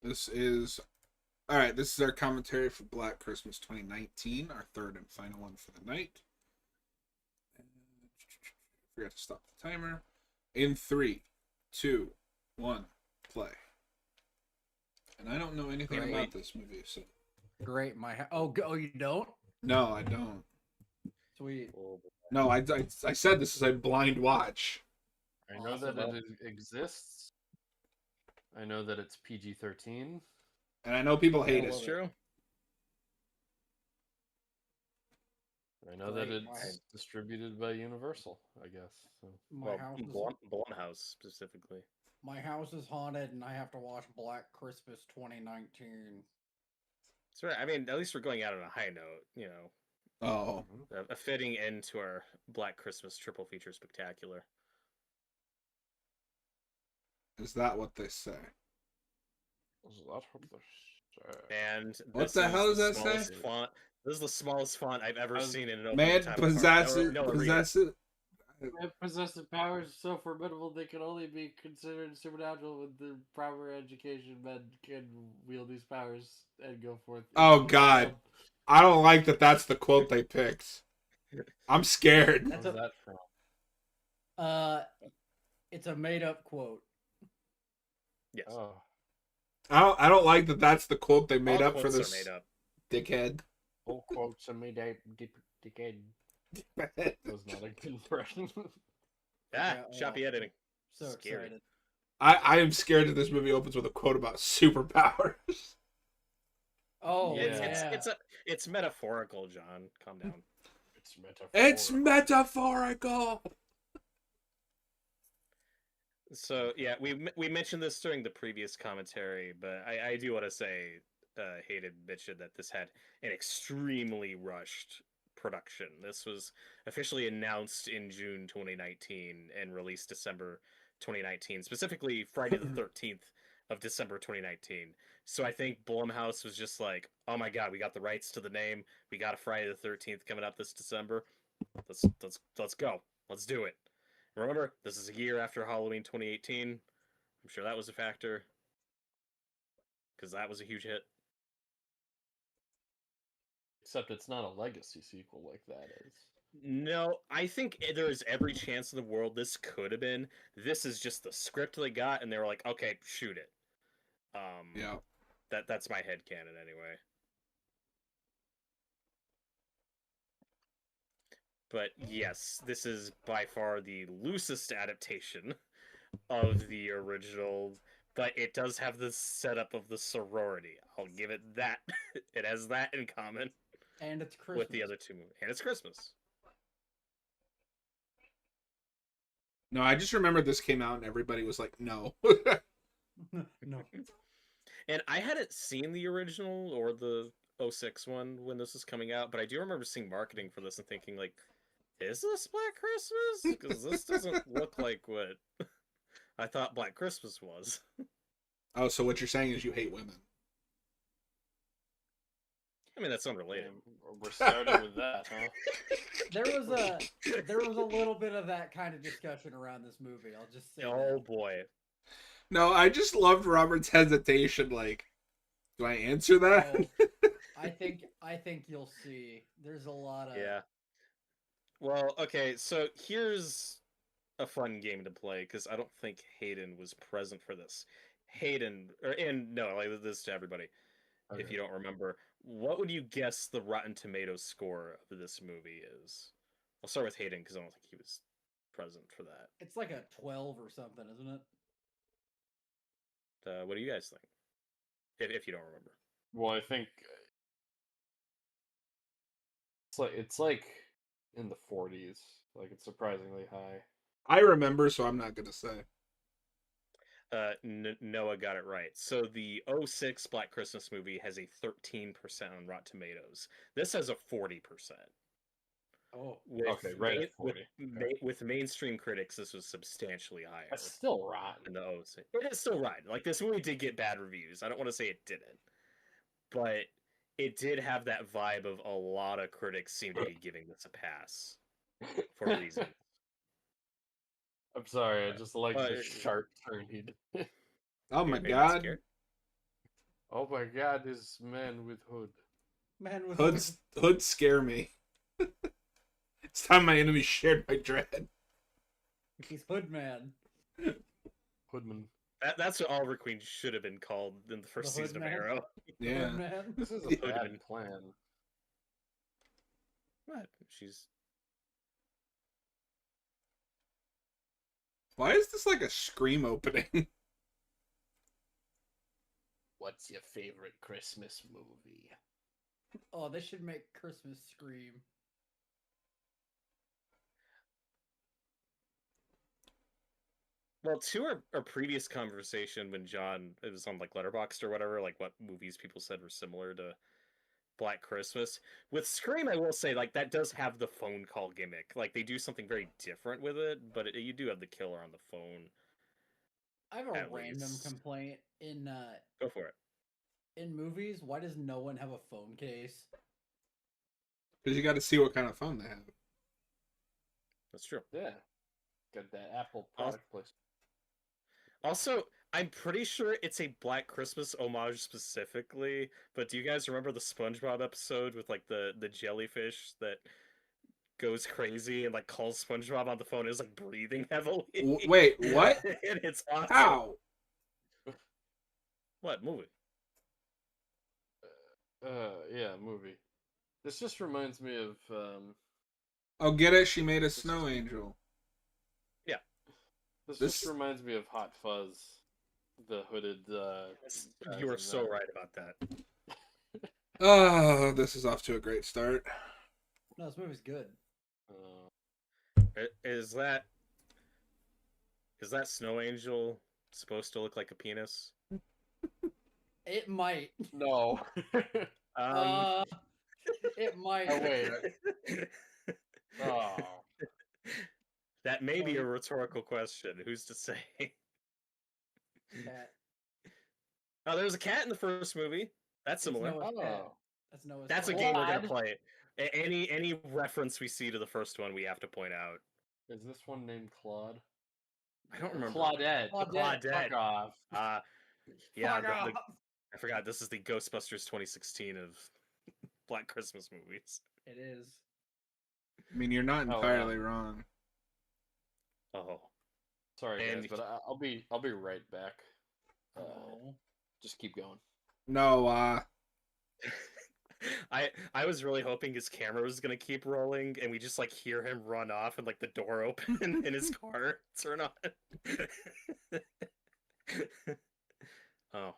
This is all right. This is our commentary for Black Christmas 2019, our third and final one for the night. Forgot to stop the timer. In three, two, one, play. And I don't know anything about this movie, so Great. Oh, you don't? no, I don't. Sweet. No, I said this is a blind watch. I know that it exists. I know that it's PG-13. And I know people hate That's it. true. I know that it's distributed by Universal, I guess. So. Blumhouse specifically. My house is haunted, and I have to watch Black Christmas 2019. That's right. I mean, at least we're going out on a high note, you know. Oh. A fitting end to our Black Christmas triple feature spectacular. Is that what they say? Is that what they say? And what the hell does that say? Font. This is the smallest font I've ever seen in an opening Man time possesses Possessive powers so formidable they can only be considered supernatural. With the proper education, men can wield these powers and go forth. Oh God, I don't like that. That's the quote they picked. I'm scared. Where's that from? It's a made-up quote. Yes. Oh. I don't like that. That's the quote they made All up for quotes this are made up. dickhead. All quotes are made up, dickhead. That was not a good impression. Choppy editing. So Scary. excited. I am scared that this movie opens with a quote about superpowers. Oh, Yeah. It's metaphorical, John. Calm down. It's metaphorical. It's metaphorical. So yeah, we mentioned this during the previous commentary, but I do want to say, Hayden mentioned that this had an extremely rushed production. This was officially announced in June 2019 and released December 2019, specifically Friday the 13th of December 2019. So I think Blumhouse was just like, oh my God, we got the rights to the name. We got a Friday the 13th coming up this December. Let's go. Let's do it. Remember, this is a year after Halloween 2018. I'm sure that was a factor. Because that was a huge hit. Except it's not a legacy sequel like that is. No, I think there is every chance in the world this could have been. This is just the script they got, and they were like, okay, shoot it. Yeah. That's my headcanon anyway. But yes, this is by far the loosest adaptation of the original, but it does have the setup of the sorority. I'll give it that. It has that in common. And it's Christmas. With the other two movies. And it's Christmas. No, I just remember this came out and everybody was like, no. No. And I hadn't seen the original or the 06 one when this was coming out, but I do remember seeing marketing for this and thinking, like, is this Black Christmas? Because this doesn't look like what I thought Black Christmas was. Oh, so what you're saying is you hate women. I mean, that's unrelated. We're starting with that, huh? There was a little bit of that kind of discussion around this movie. I'll just say. Oh boy. No, I just loved Robert's hesitation. Like, do I answer that? Oh, I think you'll see. There's a lot of. Yeah. Well, okay, so here's a fun game to play, because I don't think Hayden was present for this. Hayden, like this to everybody, Okay. if you don't remember, what would you guess the Rotten Tomatoes score of this movie is? I'll start with Hayden, because I don't think he was present for that. It's like a 12 or something, isn't it? What do you guys think? If you don't remember. Well, I think it's like in the 40s. Like, it's surprisingly high. I remember, so I'm not gonna say. Noah got it right. So the 06 Black Christmas movie has a 13% on Rotten Tomatoes. This has a 40%. Oh, Okay, right at 40. With mainstream critics, this was substantially higher. That's still rotten. In the 06. It is still rotten. Like, this movie did get bad reviews. I don't want to say it didn't. But it did have that vibe of a lot of critics seem to be giving this a pass. For reasons. I'm sorry, I just like the sharp turn he did. Oh my Maybe God. scared. Oh my god, this man with hood. Man with Hoods scare me. It's time my enemies shared my dread. He's Hood Man. Hoodman. That's what Oliver Queen should have been called in the first Hood season of Man? Arrow. Yeah. Hood Man. This is a Yeah. bad plan. What? She's Why is this like a Scream opening? What's your favorite Christmas movie? Oh, they should make Christmas Scream. well, to our previous conversation when John it was on like Letterboxd or whatever, like what movies people said were similar to Black Christmas. With Scream, I will say like that does have the phone call gimmick. Like they do something very different with it, but you do have the killer on the phone. I have a At random least. complaint Go for it. in movies. Why does no one have a phone case? Because you got to see what kind of phone they have. That's true. Yeah. Got that Apple product placement. Also, I'm pretty sure it's a Black Christmas homage specifically, but do you guys remember the SpongeBob episode with like the jellyfish that goes crazy and like calls SpongeBob on the phone and is like breathing heavily? Wait, what? And it's awesome. How? What movie? Yeah, movie. This just reminds me of Oh, get it? She made a snow angel. this This- just reminds me of Hot Fuzz, the hooded guys You are in so that. right about that. Oh, this is off to a great start. No, this movie's good. Is that Snow Angel supposed to look like a penis? It might. No. It might. Oh, wait. Oh. That may be a rhetorical question. Who's to say? Cat. Oh, there was a cat in the first movie. That's similar. Noah's cat. Oh. That's Noah's That's a cat. game we're gonna Claude. play. Any reference we see to the first one, we have to point out. Is this one named Claude? I don't remember. Claudette. Claudette. Fuck off. Yeah, Fuck off. I forgot. This is the Ghostbusters 2016 of Black Christmas movies. It is. I mean, you're not Oh, wow. entirely wrong. Oh, Sorry, And- guys, but I'll be right back. Oh. Just keep going. No, I was really hoping his camera was gonna keep rolling, and we just like hear him run off, and like the door open and his car turn on. Oh.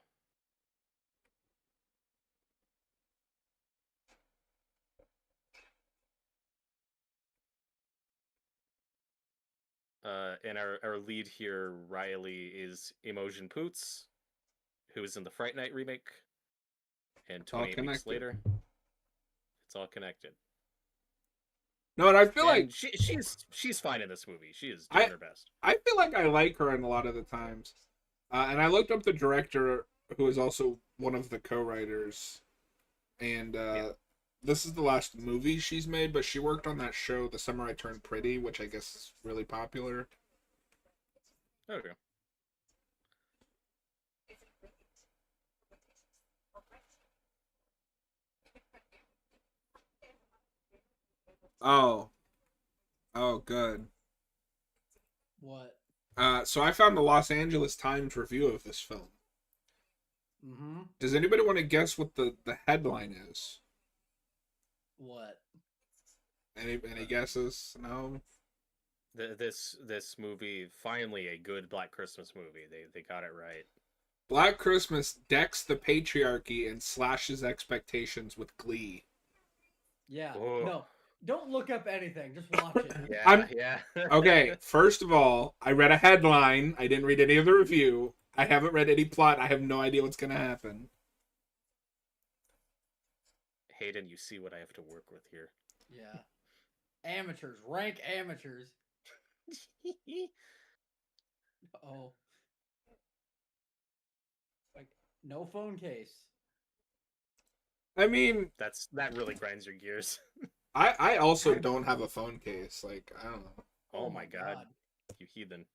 And our lead here, Riley, is Imogen Poots, who is in the Fright Night remake, and all 28 weeks connected. later, it's all connected. no, and I feel And like she's fine in this movie. She is doing her best. I feel like I like her in a lot of the times. And I looked up the director, who is also one of the co-writers, and this is the last movie she's made, but she worked on that show, The Summer I Turned Pretty, which I guess is really popular. Okay. Oh, good. What? So I found the Los Angeles Times review of this film. Mm-hmm. Does anybody want to guess what the headline is? What? Any guesses? No. This movie, finally a good Black Christmas movie. They got it right. Black Christmas decks the patriarchy and slashes expectations with glee. Yeah. Whoa. No. Don't look up anything. Just watch it. Yeah, yeah. Okay, first of all, I read a headline. I didn't read any of the review. I haven't read any plot. I have no idea what's going to happen. Hayden, you see what I have to work with here. Yeah. Amateurs. Rank amateurs. Oh. Like, no phone case. I mean, That really grinds your gears. I also don't have a phone case. Like, I don't know. Oh my god, you heathen.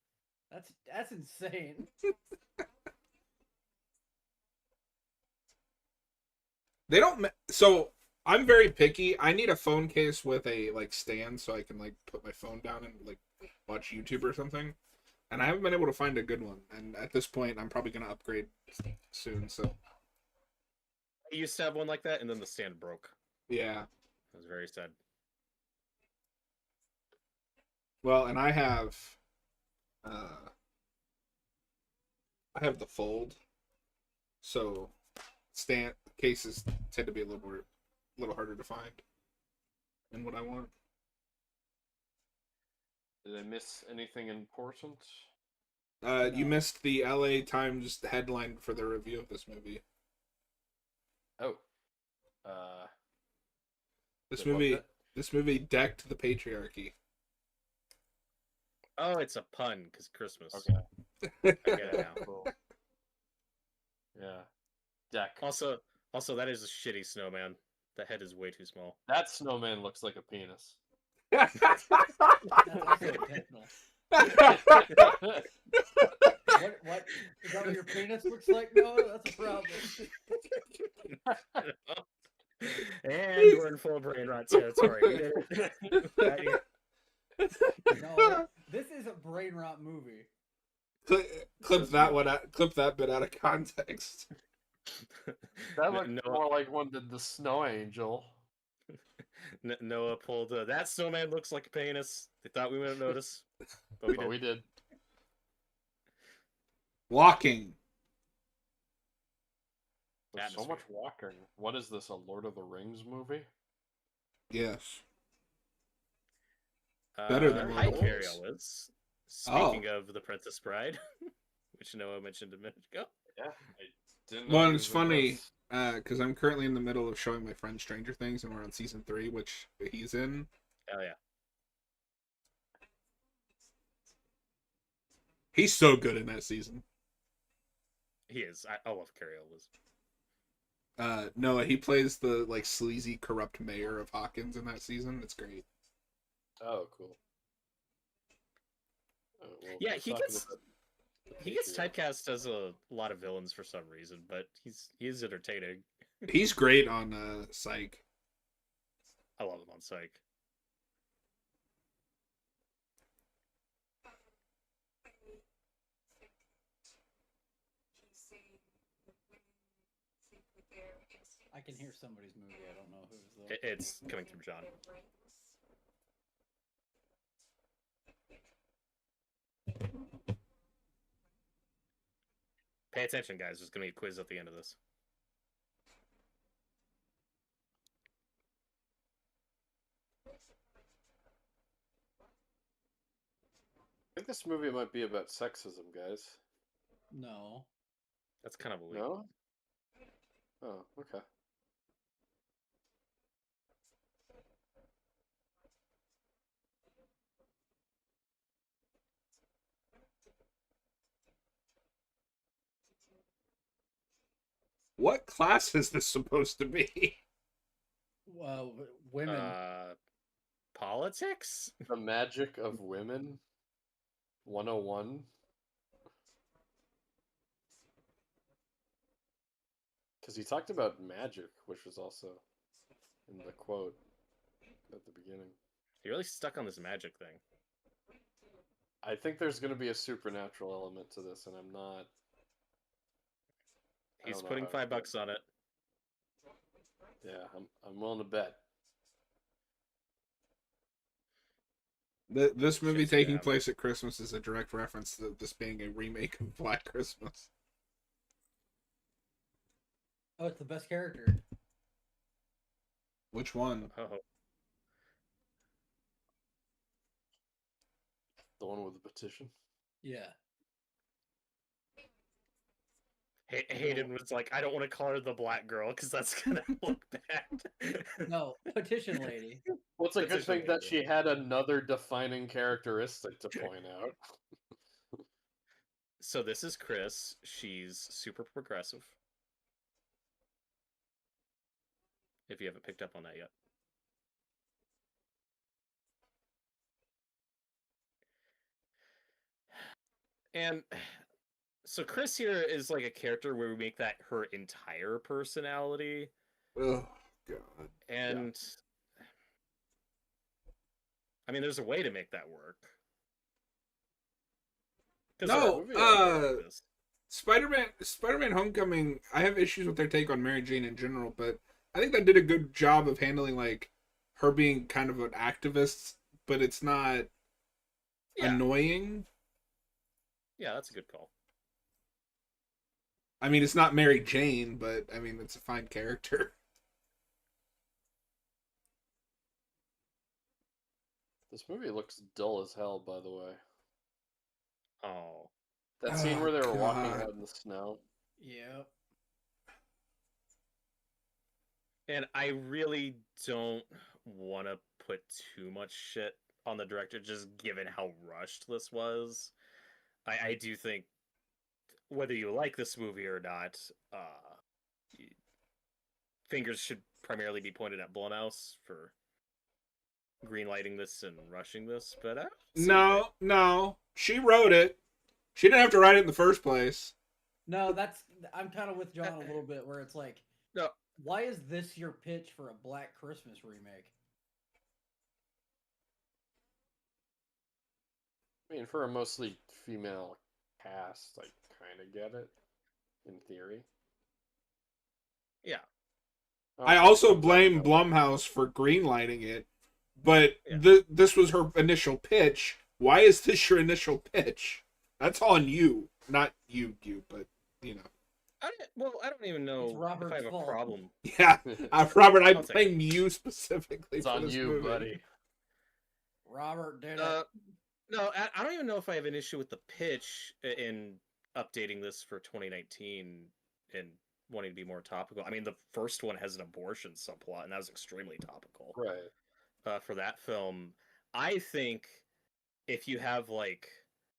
That's insane. They don't. So I'm very picky. I need a phone case with a like stand so I can like put my phone down and like watch YouTube or something. And I haven't been able to find a good one. And at this point, I'm probably gonna upgrade soon. So I used to have one like that, and then the stand broke. yeah. It was very sad. Well, and uh, I have the fold, so stand cases tend to be a little harder to find than what I want. Did I miss anything important? You No. missed the LA Times headline for the review of this movie. Oh. Uh, This what was movie, it? this movie decked the patriarchy. Oh, it's a pun because Christmas. Okay. I get it now. Cool. Yeah. Deck. Also, that is a shitty snowman. The head is way too small. That snowman looks like a penis. That's also intentional. What? Is that what your penis looks like, Noah? That's a problem. And we're in full brain rot territory. We did it. Right here. No, this is a brain rot movie. Clip that one out, clip that bit out of context. That looked Noah, more like one than the snow angel. Noah pulled. That snowman looks like a penis. They thought we wouldn't notice, but we But did. we did. Walking. There's so Atmosphere. much walking. What is this, a Lord of the Rings movie? Yes. Better than Hi, Lord of the Carrie Rings. Ellis. Oh. Speaking of The Princess Bride, which Noah mentioned a minute ago. Yeah, I didn't Well, know and he it's was in funny this. because I'm currently in the middle of showing my friend Stranger Things, and we're on season 3, which he's in. Oh yeah. He's so good in that season. He is. I love Carrie Ellis. Noah, he plays the like sleazy, corrupt mayor of Hawkins in that season. It's great. Oh, cool. Well, Yeah, we're he talking gets- about He gets Patreon. typecast as a lot of villains for some reason, but he is entertaining. He's great on Psych. I love him on Psych. I can hear somebody's movie. I don't know whose though. It's coming from John. Pay attention, guys. There's gonna be a quiz at the end of this. I think this movie might be about sexism, guys. No. That's kind of a leak. No? Oh, okay. What class is this supposed to be? Well, women. Politics? The Magic of Women 101. Because he talked about magic, which was also in the quote at the beginning. You're really stuck on this magic thing. I think there's going to be a supernatural element to this, and I'm not. I He's don't know putting how I feel. $5 on it. Yeah, I'm willing to bet. This movie Shit's taking gonna place at Christmas is a direct reference to this being a remake of Black Christmas. Oh, it's the best character. Which one? Oh, The one with the petition. Yeah. Hayden was like, I don't want to call her the black girl because that's gonna look bad. No, petition lady. Well, it's a good Petition thing that lady. she had another defining characteristic to point out. So this is Chris. She's super progressive. If you haven't picked up on that yet. And so Chris here is like a character where we make that her entire personality. Oh god. And I mean, there's a way to make that work. 'Cause No, movie like this. Spider-Man Homecoming, I have issues with their take on Mary Jane in general, but I think that did a good job of handling like her being kind of an activist, but it's not Yeah, annoying. yeah, that's a good call. I mean, it's not Mary Jane, but I mean, it's a fine character. This movie looks dull as hell, by the way. Oh, That scene Oh, where they were walking God. out in the snow. Yep. and I really don't want to put too much shit on the director, just given how rushed this was. I do think whether you like this movie or not, fingers should primarily be pointed at Blumhouse for greenlighting this and rushing this. But No, she wrote it. She didn't have to write it in the first place. No, I'm kind of with John a little bit, where it's like, no, why is this your pitch for a Black Christmas remake? I mean, for a mostly female cast, I kind of get it, in theory. yeah, I also blame Blumhouse for greenlighting it, but Yeah. this was her initial pitch. Why is this your initial pitch? That's on you, not you, but you know. I don't even know if Robert's I have a fault. problem. Yeah, Robert, I I'll take blame you specifically It's for on this you, movie. buddy. Robert did it. No, I don't even know if I have an issue with the pitch in updating this for 2019 and wanting to be more topical. I mean, the first one has an abortion subplot, and that was extremely topical. Right. For that film. I think if you have like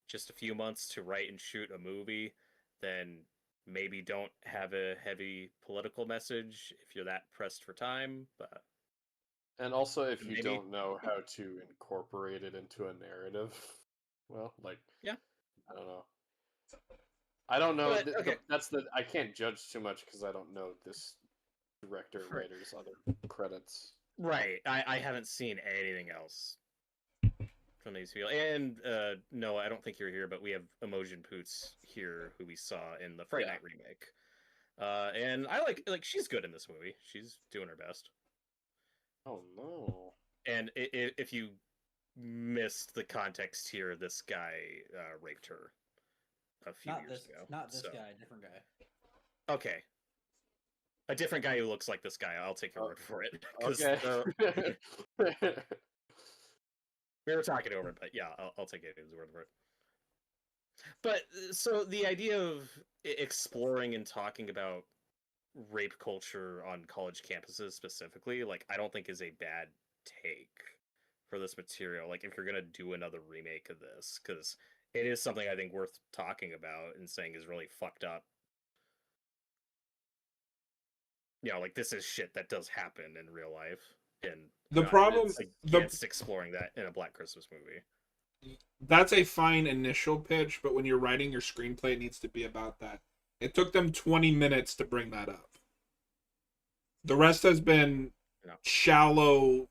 just a few months to write and shoot a movie, then maybe don't have a heavy political message if you're that pressed for time. But And also, if you Maybe. don't know how to incorporate it into a narrative, well, like, Yeah. I don't know. I don't know. But, okay. I can't judge too much because I don't know this director, Right. writer's other credits. Right, I haven't seen anything else from these people. And no, I don't think you're here, but we have Emotion Poots here, who we saw in the Fright Yeah. Night remake. And I like she's good in this movie. She's doing her best. Oh no. And if you missed the context here, this guy raped her a few years ago. Not this so. guy, different guy. Okay. A different guy who looks like this guy. I'll take your word for it. 'Cause, Okay. we were talking over it, but yeah, I'll take it as a word for it. But so the idea of exploring and talking about rape culture on college campuses specifically, like, I don't think is a bad take for this material. Like, if you're gonna do another remake of this, because it is something I think worth talking about and saying is really fucked up. You know, like, this is shit that does happen in real life, and The problem, against exploring that in a Black Christmas movie. that's a fine initial pitch, but when you're writing your screenplay, it needs to be about that. It took them 20 minutes to bring that up. The rest has been shallow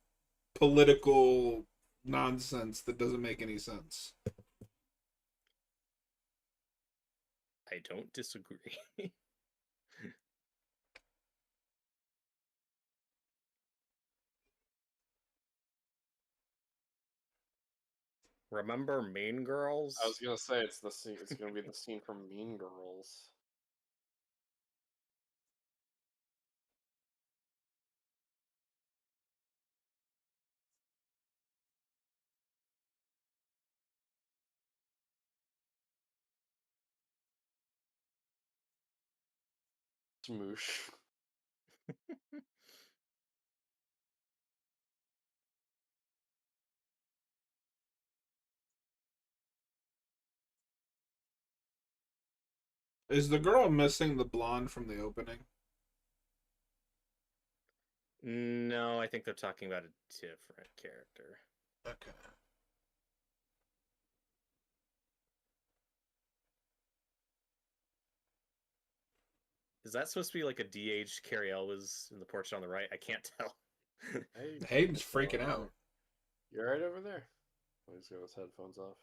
political nonsense that doesn't make any sense. I don't disagree. Remember Mean Girls? I was gonna say it's the scene. It's gonna be the scene from Mean Girls. Smoosh. Is the girl missing the blonde from the opening? No, I think they're talking about a different character. Okay. Is that supposed to be like a de-aged Carrie Elwes in the portrait on the right? I can't tell. Hey, Hayden's what's going freaking on? out. You alright over there? Oh, he's got his headphones off.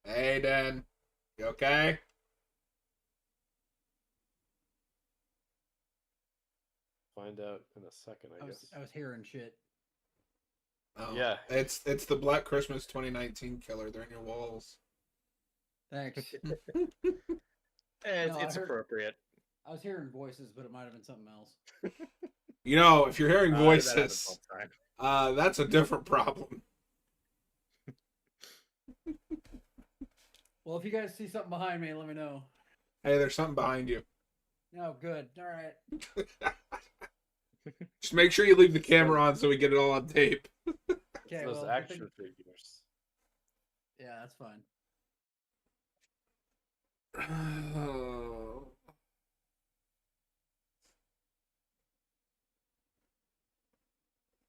Hayden, you okay? Find out in a second, I guess. I was hearing shit. Oh, Yeah. It's the Black Christmas 2019 killer. They're in your walls. Thanks. It's, No, I it's heard- appropriate. I was hearing voices, but it might have been something else. You know, if you're hearing That happens voices, all the time. that's a different problem. Well, if you guys see something behind me, let me know. Hey, there's something behind you. No, good. All right. Just make sure you leave the camera on so we get it all on tape. Okay. Those well, action figures. Yeah, that's fine.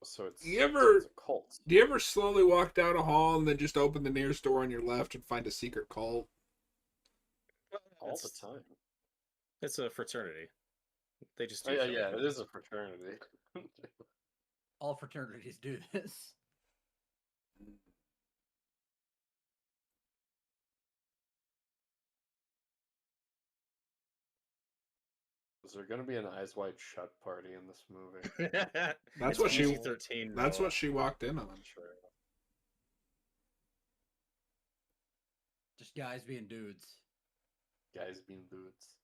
So it's, You ever- it's a cult. Do you ever slowly walk down a hall and then just open the nearest door on your left and find a secret cult? All the It's, time. it's a fraternity. They just Oh, do yeah, shit yeah, like it that. is a fraternity. All fraternities do this. Is there going to be an Eyes Wide Shut party in this movie? That's It's what she- PG-13. That's Noah. what she walked in on. Sure. Just guys being dudes. Guys being dudes.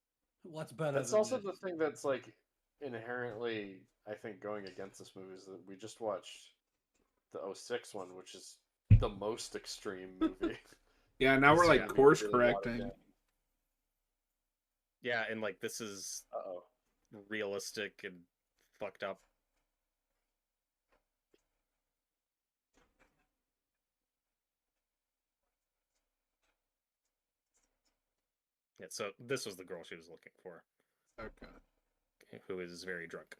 What's better? That's than also this? the thing that's like inherently, I think, going against this movie is that we just watched the 06 one, which is the most extreme movie. Yeah, now we're This like movie course really watered correcting. down. Yeah, and like this is Uh-oh. realistic and fucked up. Yeah, so this was the girl she was looking for, Okay. who is very drunk.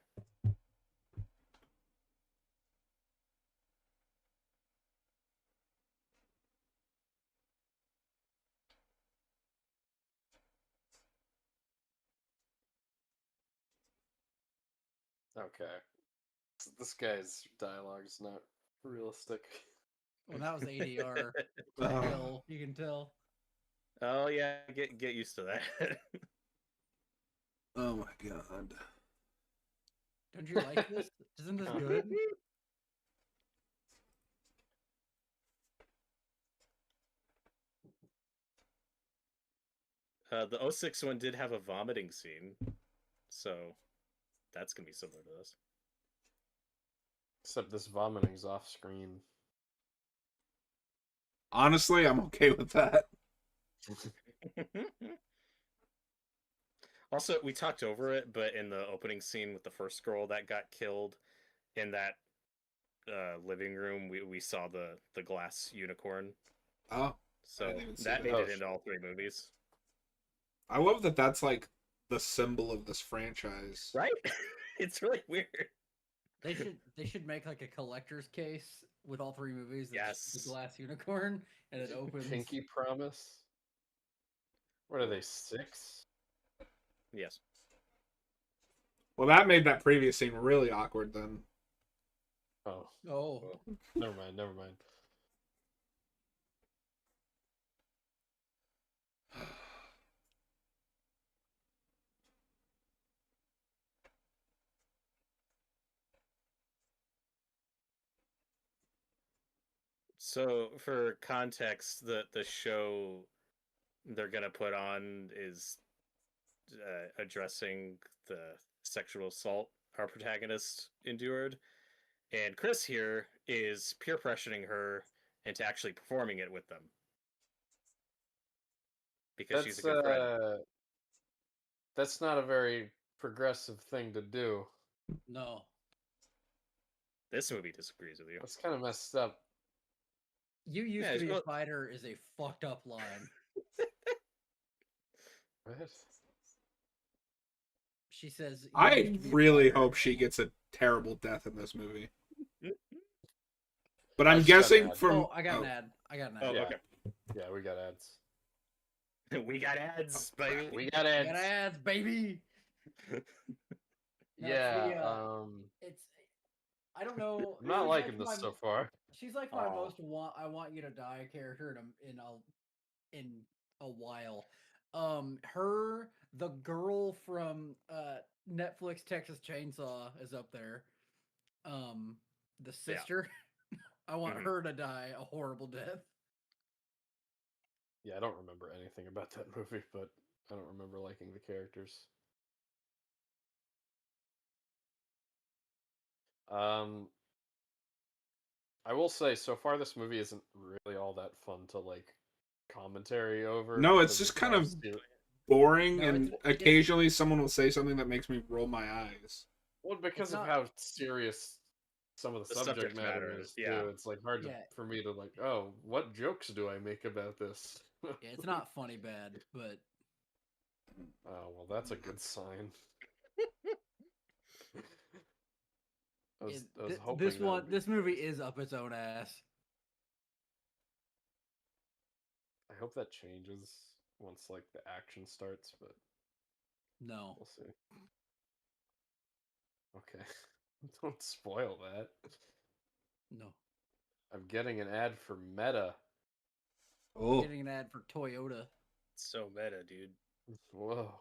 Okay. This guy's dialogue is not realistic. Well, that was ADR. Oh. Kill, you can tell. Oh yeah, get used to that. Oh my god. Don't you like this? Isn't this good? The 06 one did have a vomiting scene, so that's gonna be similar to this. Except this vomiting's off screen. Honestly, I'm okay with that. Also, we talked over it, but in the opening scene with the first girl that got killed in that living room, we saw the glass unicorn. Oh, So didn't even see that that. made Oh, it into all three movies, I love that. That's like the symbol of this franchise. right? It's really weird. They should make like a collector's case with all three movies. That's Yes. The glass unicorn, and it opens. Pinky Promise. What are they, 6? Yes. Well, that made that previous scene really awkward. Then Oh, Oh, well, never mind, never mind. So for context, the show they're gonna put on is addressing the sexual assault our protagonist endured, and Chris here is peer pressuring her into actually performing it with them because she's a good friend. That's not a very progressive thing to do. no. This movie disagrees with you. That's kind of messed up. You used Yeah, to be a well- fighter is a fucked up line. What? She says. "You I used to be a really fighter." hope she gets a terrible death in this movie. But I I'm just got guessing mad. from Oh, I got an ad. I got an ad. Oh, Yeah. okay. Yeah, we got ads. We got ads, baby. We got Got ads. ads, baby. No, Yeah. It's I don't know. I'm not she's liking like this my- so far. She's like my Oh. most I want you to die character in a while. The girl from Netflix Texas Chainsaw is up there. The sister. I want Mhm. her to die a horrible death. Yeah, I don't remember anything about that movie, but I don't remember liking the characters. I will say, so far this movie isn't really all that fun to like commentary over. No, it's because just of kind how of ser- boring, No, and it's- occasionally someone will say something that makes me roll my eyes. well, because of not- how serious some of the The subject subject matter matter, is. yeah. Too. It's like hard Yeah. for me to like. Oh, what jokes do I make about this? Yeah, it's not funny bad, but Oh well, that's a good sign. I was hoping this that one would be- this movie is up its own ass. I hope that changes once like the action starts, but No. we'll see. Okay, don't spoil that. No. I'm getting an ad for Meta. Oh, Getting an ad for Toyota. So meta, dude. Whoa.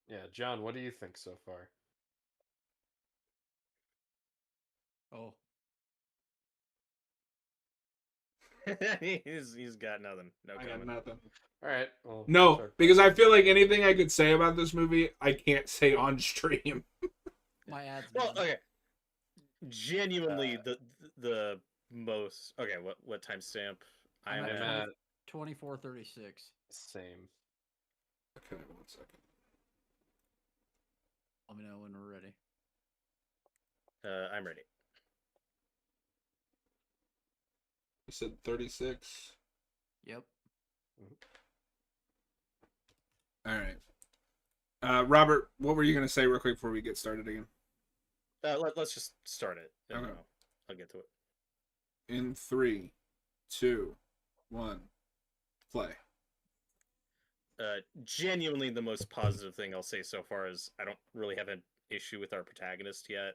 Yeah, John, what do you think so far? Oh. he's got nothing. No I got comment. nothing. All right. Well, No, sure. because I feel like anything I could say about this movie, I can't say on stream. My ad's Well, done. okay. Genuinely, the most. Okay, what timestamp? I'm I'm at I'm at. at 24:36. same. Okay, 1 second. Let me know when we're ready. I'm ready. You said 36. Yep. All right. Robert, what were you gonna say real quick before we get started again? Let's just start it. And Okay. I'll get to it. In 3, 2, 1, play. Genuinely, the most positive thing I'll say so far is I don't really have an issue with our protagonist yet.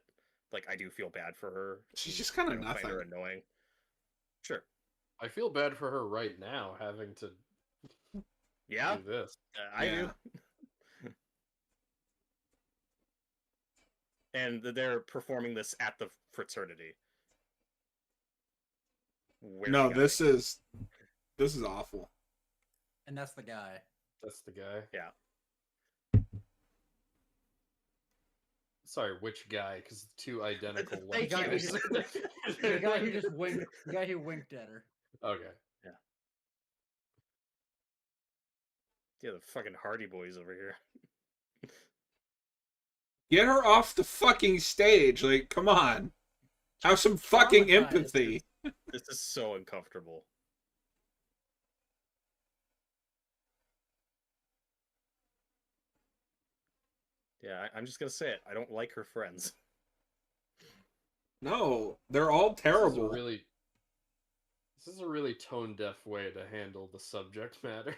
Like, I do feel bad for her. She's just kind I of don't find her nothing. annoying. Sure. I feel bad for her right now having to Yeah, do this. I do. And they're performing this at the fraternity. Where No, she got this it. is awful. And that's the guy. That's the guy. Yeah. Sorry, which guy? Because two identical Thank white you. guys. The guy who just winked. The guy who winked at her. Okay. Yeah, the fucking Hardy Boys over here. Get her off the fucking stage. Like, come on. Have some fucking Traumatized. empathy. This is so uncomfortable. Yeah, I'm just gonna say it. I don't like her friends. No, they're all terrible. This is a really tone deaf way to handle the subject matter.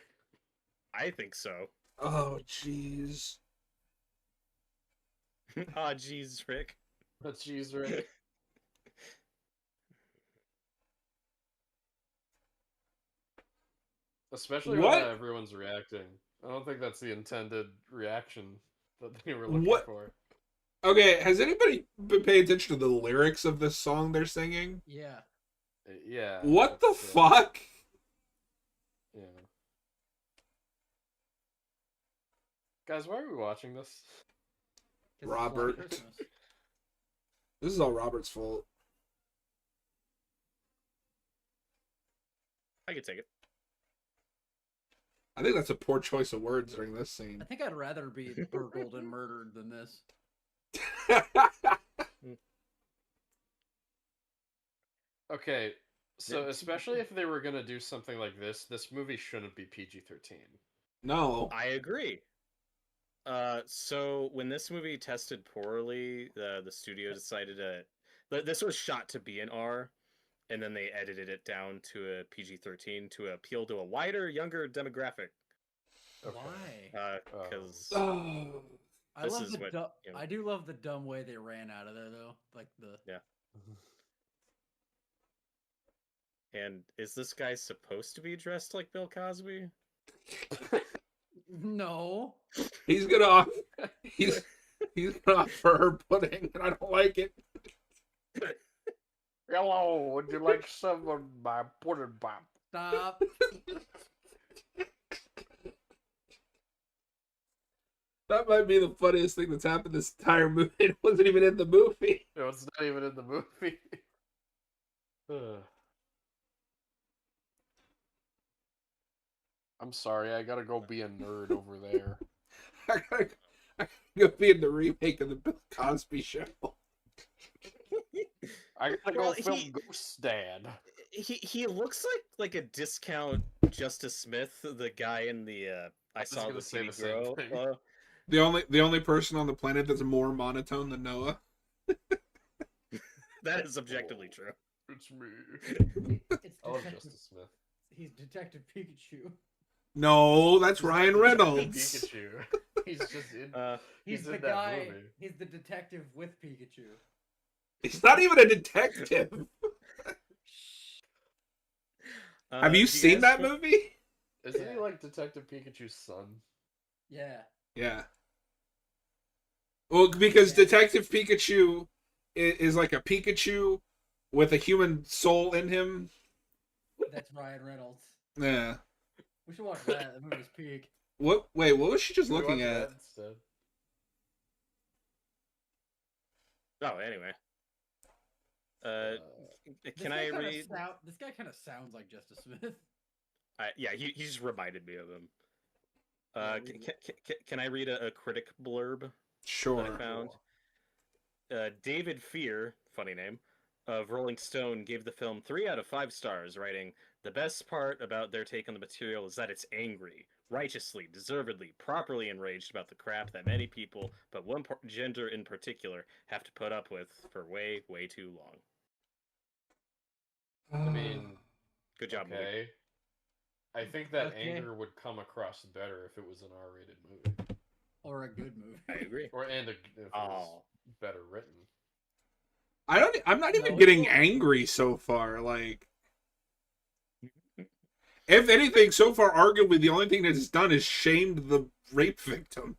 I think so. Oh, jeez. Ah, jeez, Rick. But she's right. Especially What? when everyone's reacting. I don't think that's the intended reaction that they were looking What? for. Okay, has anybody been paying attention to the lyrics of this song they're singing? Yeah. Yeah. What the that's, fuck? Yeah. Guys, why are we watching this? 'Cause it's Robert. Black Christmas. This is all Robert's fault. I could take it. I think that's a poor choice of words during this I scene. think I'd rather be burgled and murdered than this. Okay, so Yeah. especially if they were gonna do something like this movie shouldn't be PG-13. No. I agree. So when this movie tested poorly, the studio decided to. This was shot to be an R, and then they edited it down to a PG-13 to appeal to a wider, younger demographic. Okay. Why? Because Oh. I this love is the what, you know. I do love the dumb way they ran out of there though. Like the and is this guy supposed to be dressed like Bill Cosby? no. He's gonna off- he's gonna offer her pudding, and I don't like it. Hello, would you like some of my pudding pop? Stop. That might be the funniest thing that's happened this entire movie. It wasn't even in the movie. No, it's not even in the movie. Ugh. I'm sorry, I gotta go be a nerd over there. I gotta go be in the remake of the Bill Cosby Show. I gotta Well, go film Ghost Dad. He looks like a discount Justice Smith, the guy in the I was saw gonna the say CD the same grow. thing. The only person on the planet that's more monotone than Noah. That is objectively true. It's me. It's I love Detective- Justice Smith. He's Detective Pikachu. No, that's He's not Ryan Detective Reynolds. Pikachu. He's just in. He's He's the in that guy. movie. He's the detective with Pikachu. He's not even a detective. Have do you seen guys that wa- movie? Isn't he Yeah. like Detective Pikachu's son? Yeah. Yeah. Well, because Detective Pikachu is like a Pikachu with a human soul in him. That's Ryan Reynolds. Yeah. We should watch that. The movie's peak. What? Wait, what was she just We looking watched at? that instead. Oh, anyway. Can I read? This guy kind of sounds like Justice Smith. Yeah, he just reminded me of him. Yeah, Can, read can I read a critic blurb that Sure. I found? David Fear, funny name, of Rolling Stone gave the film 3 out of 5 stars, writing, "The best part about their take on the material is that it's angry, righteously, deservedly, properly enraged about the crap that many people, but one gender in particular, have to put up with for way, way too long." I mean, Good job, movie. okay. I think that Okay. anger would come across better if it was an R-rated movie, Or a good movie. I agree. if it was better written. I'm not even No, getting it's- angry so far. Like, if anything, so far, arguably the only thing that it's done is shamed the rape victim.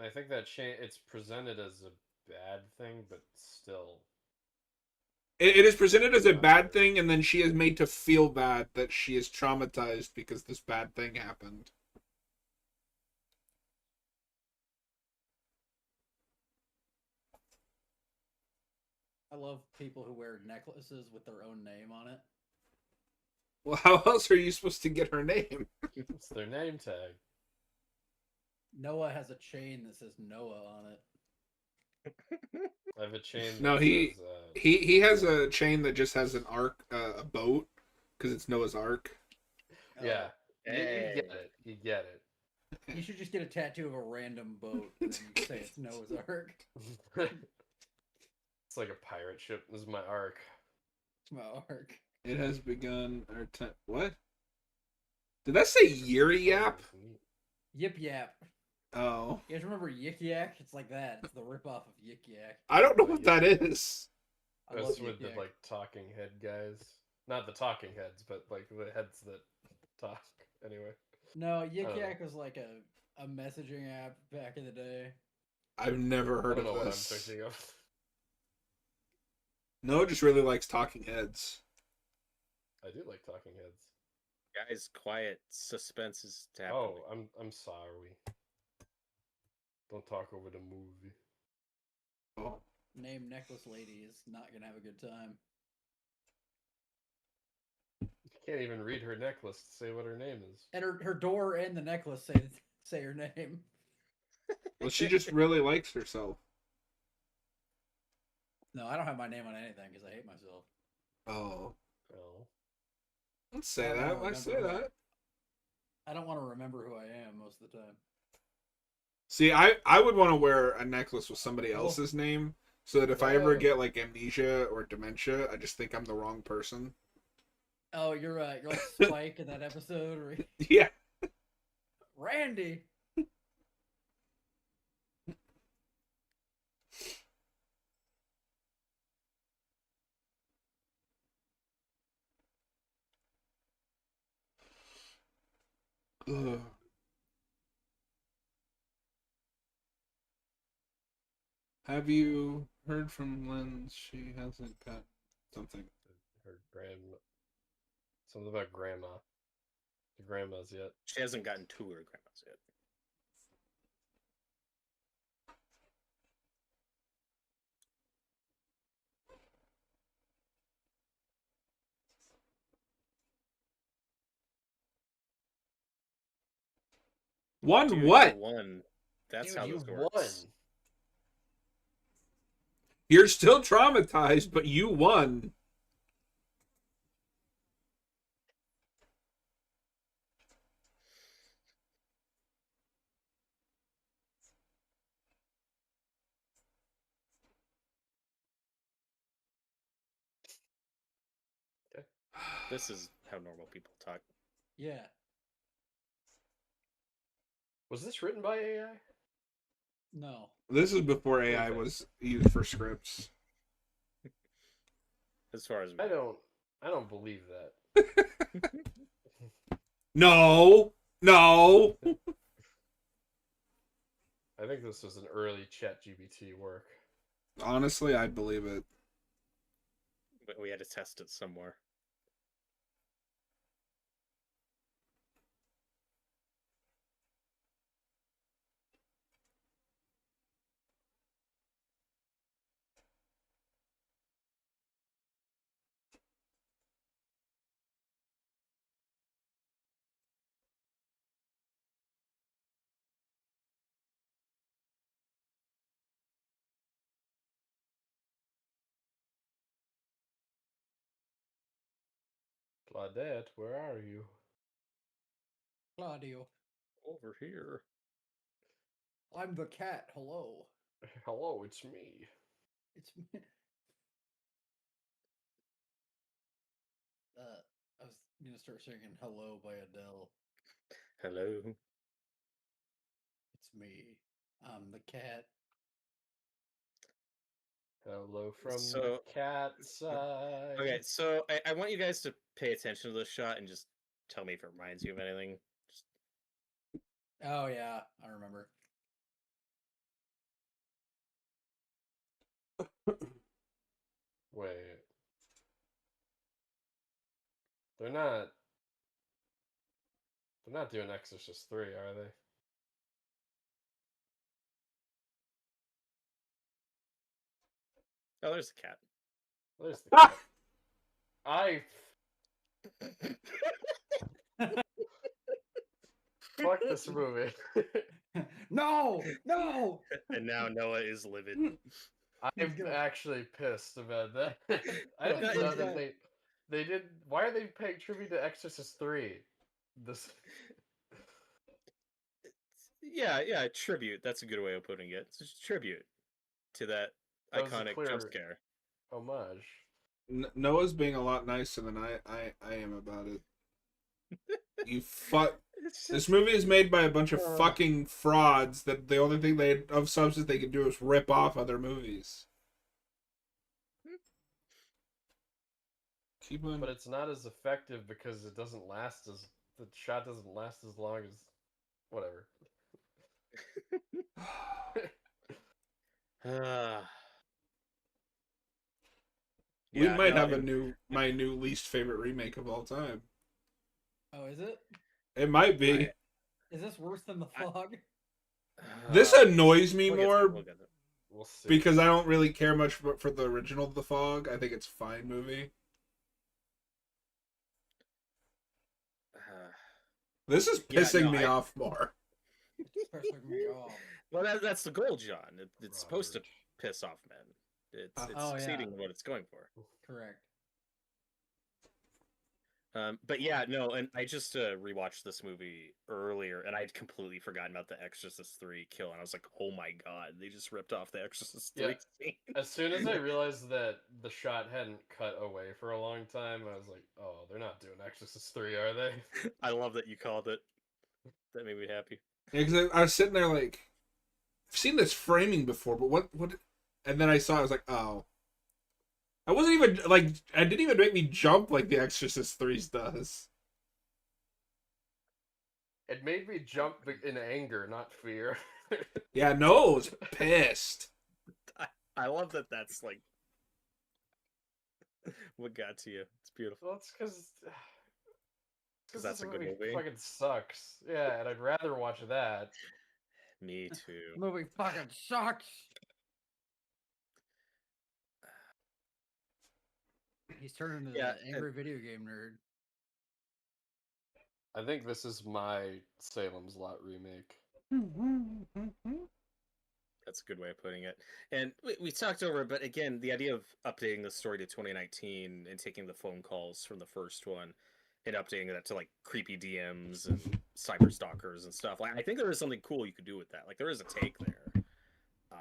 I think that it's presented as a bad thing, but still. It is presented as a bad thing, and then she is made to feel bad that she is traumatized because this bad thing happened. I love people who wear necklaces with their own name on it. Well, how else are you supposed to get her name? It's their name tag. Noah has a chain that says Noah on it. I have a chain. No, that he- says, He has a chain that just has an arc, a boat, because it's Noah's Ark. Yeah, you Hey. get it. You get it. You should just get a tattoo of a random boat and then you say it's Noah's Ark. It's like a pirate ship. This is my arc. It's my ark. It has begun our time. What? Did that say Yuri Yap? Yip Yap. Oh, You guys remember Yik Yak? It's like that. It's the ripoff of Yik Yak. I don't know what that is. I love That's Yik with the Yak. like talking head guys. Not the talking heads, but like the heads that talk. Anyway. No, Yik Oh. Yak was like a messaging app back in the day. I've never I heard don't know of what I'm this. thinking of. Noah just really likes talking heads. I do like talking heads. Guys, quiet. Suspense is happening. Oh, I'm sorry. Don't talk over the movie. Oh, Name Necklace Lady is not gonna have a good time. You can't even read her necklace to say what her name is. And her door and the necklace say her name. well, she just really likes herself. No, I don't have my name on anything because I hate myself. Oh, Oh. Let's say I don't that. wanna Let's say remember who that. I don't want to remember who I am most of the time. See, I would want to wear a necklace with somebody Cool. else's name, so that if I ever Yeah. get like amnesia or dementia, I just think I'm the wrong person. Oh, you're like Spike in that episode, where Yeah. Randy. Ugh. Have you heard from Lynn? She hasn't got something. Her something about grandma. The grandmas yet. She hasn't gotten to her grandma's yet. One Dude, what? you won. That's Dude, how you this works. won. You're still traumatized, but you won. This is how normal people talk. Yeah. Was this written by AI? No. This is before AI Okay. was used for scripts. As far as I don't believe that. No, no. I think this was an early ChatGPT work. Honestly, I'd believe it. But we had to test it somewhere. Claudette, where are you? Claudio. Over here. I'm the cat. Hello. Hello, it's me. It's me. I was gonna start singing "Hello" by Adele. Hello. It's me. I'm the cat. Hello from So- the cat side. Okay, so I want you guys to pay attention to this shot and just tell me if it reminds you of anything. Just, Oh yeah, I remember. Wait. They're not. They're not doing Exorcist 3, are they? oh, there's the cat. There's the cat. I fuck this movie. No, no. And now Noah is livid. I'm gonna- actually pissed about that. I didn't That know is that right. they did. Why are they paying tribute to Exorcist 3? This. Yeah, tribute. That's a good way of putting it. It's just tribute to that That was a iconic clear- jump scare. Homage. Noah's being a lot nicer than I am about it. You fuck. It's This just, movie is made by a bunch of Uh. fucking frauds that the only thing they of substance they can do is rip off other movies. Keep on. But it's not as effective because it doesn't last as the shot doesn't last as long as whatever. We Yeah, might no, have it- my new least favorite remake of all time. Oh, is it? It might be. Is this worse than the fog? This annoys me we'll get to more it, we'll get to it. We'll see. because I don't really care much for the original The Fog. I think it's a fine movie. This is Yeah, pissing no, me I- off more. Pissing me off. well, that's the goal, John. It's supposed to Robert. piss off men. It's Oh, yeah. succeeding in what it's going for. Correct. But yeah, no, and I just rewatched this movie earlier, and I'd completely forgotten about the Exorcist 3 kill, and I was like, oh my god, they just ripped off the Exorcist 3 Yeah. scene. As soon as I realized that the shot hadn't cut away for a long time, I was like, "Oh, they're not doing Exorcist 3, are they?" I love that you called it. That made me happy. Yeah, because I was sitting there like, I've seen this framing before, but what? And then I saw it, I was like, oh. I wasn't even, like, it didn't even make me jump like The Exorcist 3 does. It made me jump in anger, not fear. Yeah, no, I was pissed. I love that that's like what got to you. It's beautiful. Well, it's because That's a good movie. fucking sucks. Yeah, and I'd rather watch that. Me too. Movie fucking sucks. He's turning into Yeah, the angry video game nerd. I think this is my Salem's Lot remake. That's a good way of putting it. And we talked over it, but again, the idea of updating the story to 2019 and taking the phone calls from the first one and updating that to like creepy DMs and cyber stalkers and stuff. Like, I think there is something cool you could do with that. Like, there is a take there. I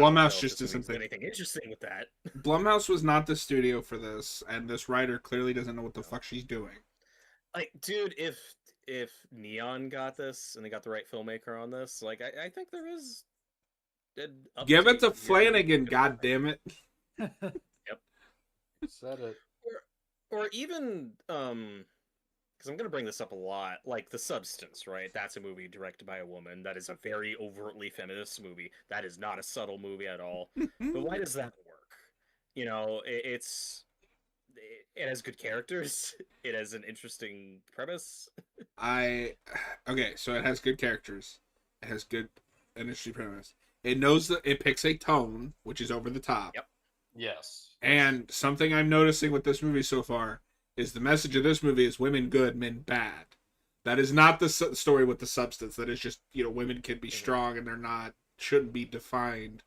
don't know Blumhouse if just this movie's isn't anything interesting with that. Blumhouse was not the studio for this, and this writer clearly doesn't know what the fuck she's doing. Like, dude, if Neon got this and they got the right filmmaker on this, like, I think there is. Give it to update here. Flanagan, god damn it. Said it. Or even because I'm gonna bring this up a lot, like The Substance, right? That's a movie directed by a woman. That is a very overtly feminist movie. That is not a subtle movie at all. But why does that work? You know, it has good characters. It has an interesting premise. Okay, so it has good characters. It has good industry premise. It knows that it picks a tone, which is over the top. Yep. Yes. And something I'm noticing with this movie so far is the message of this movie is women good, men bad. That is not the story with The Substance. That is just, you know, women can be strong and they're not, shouldn't be defined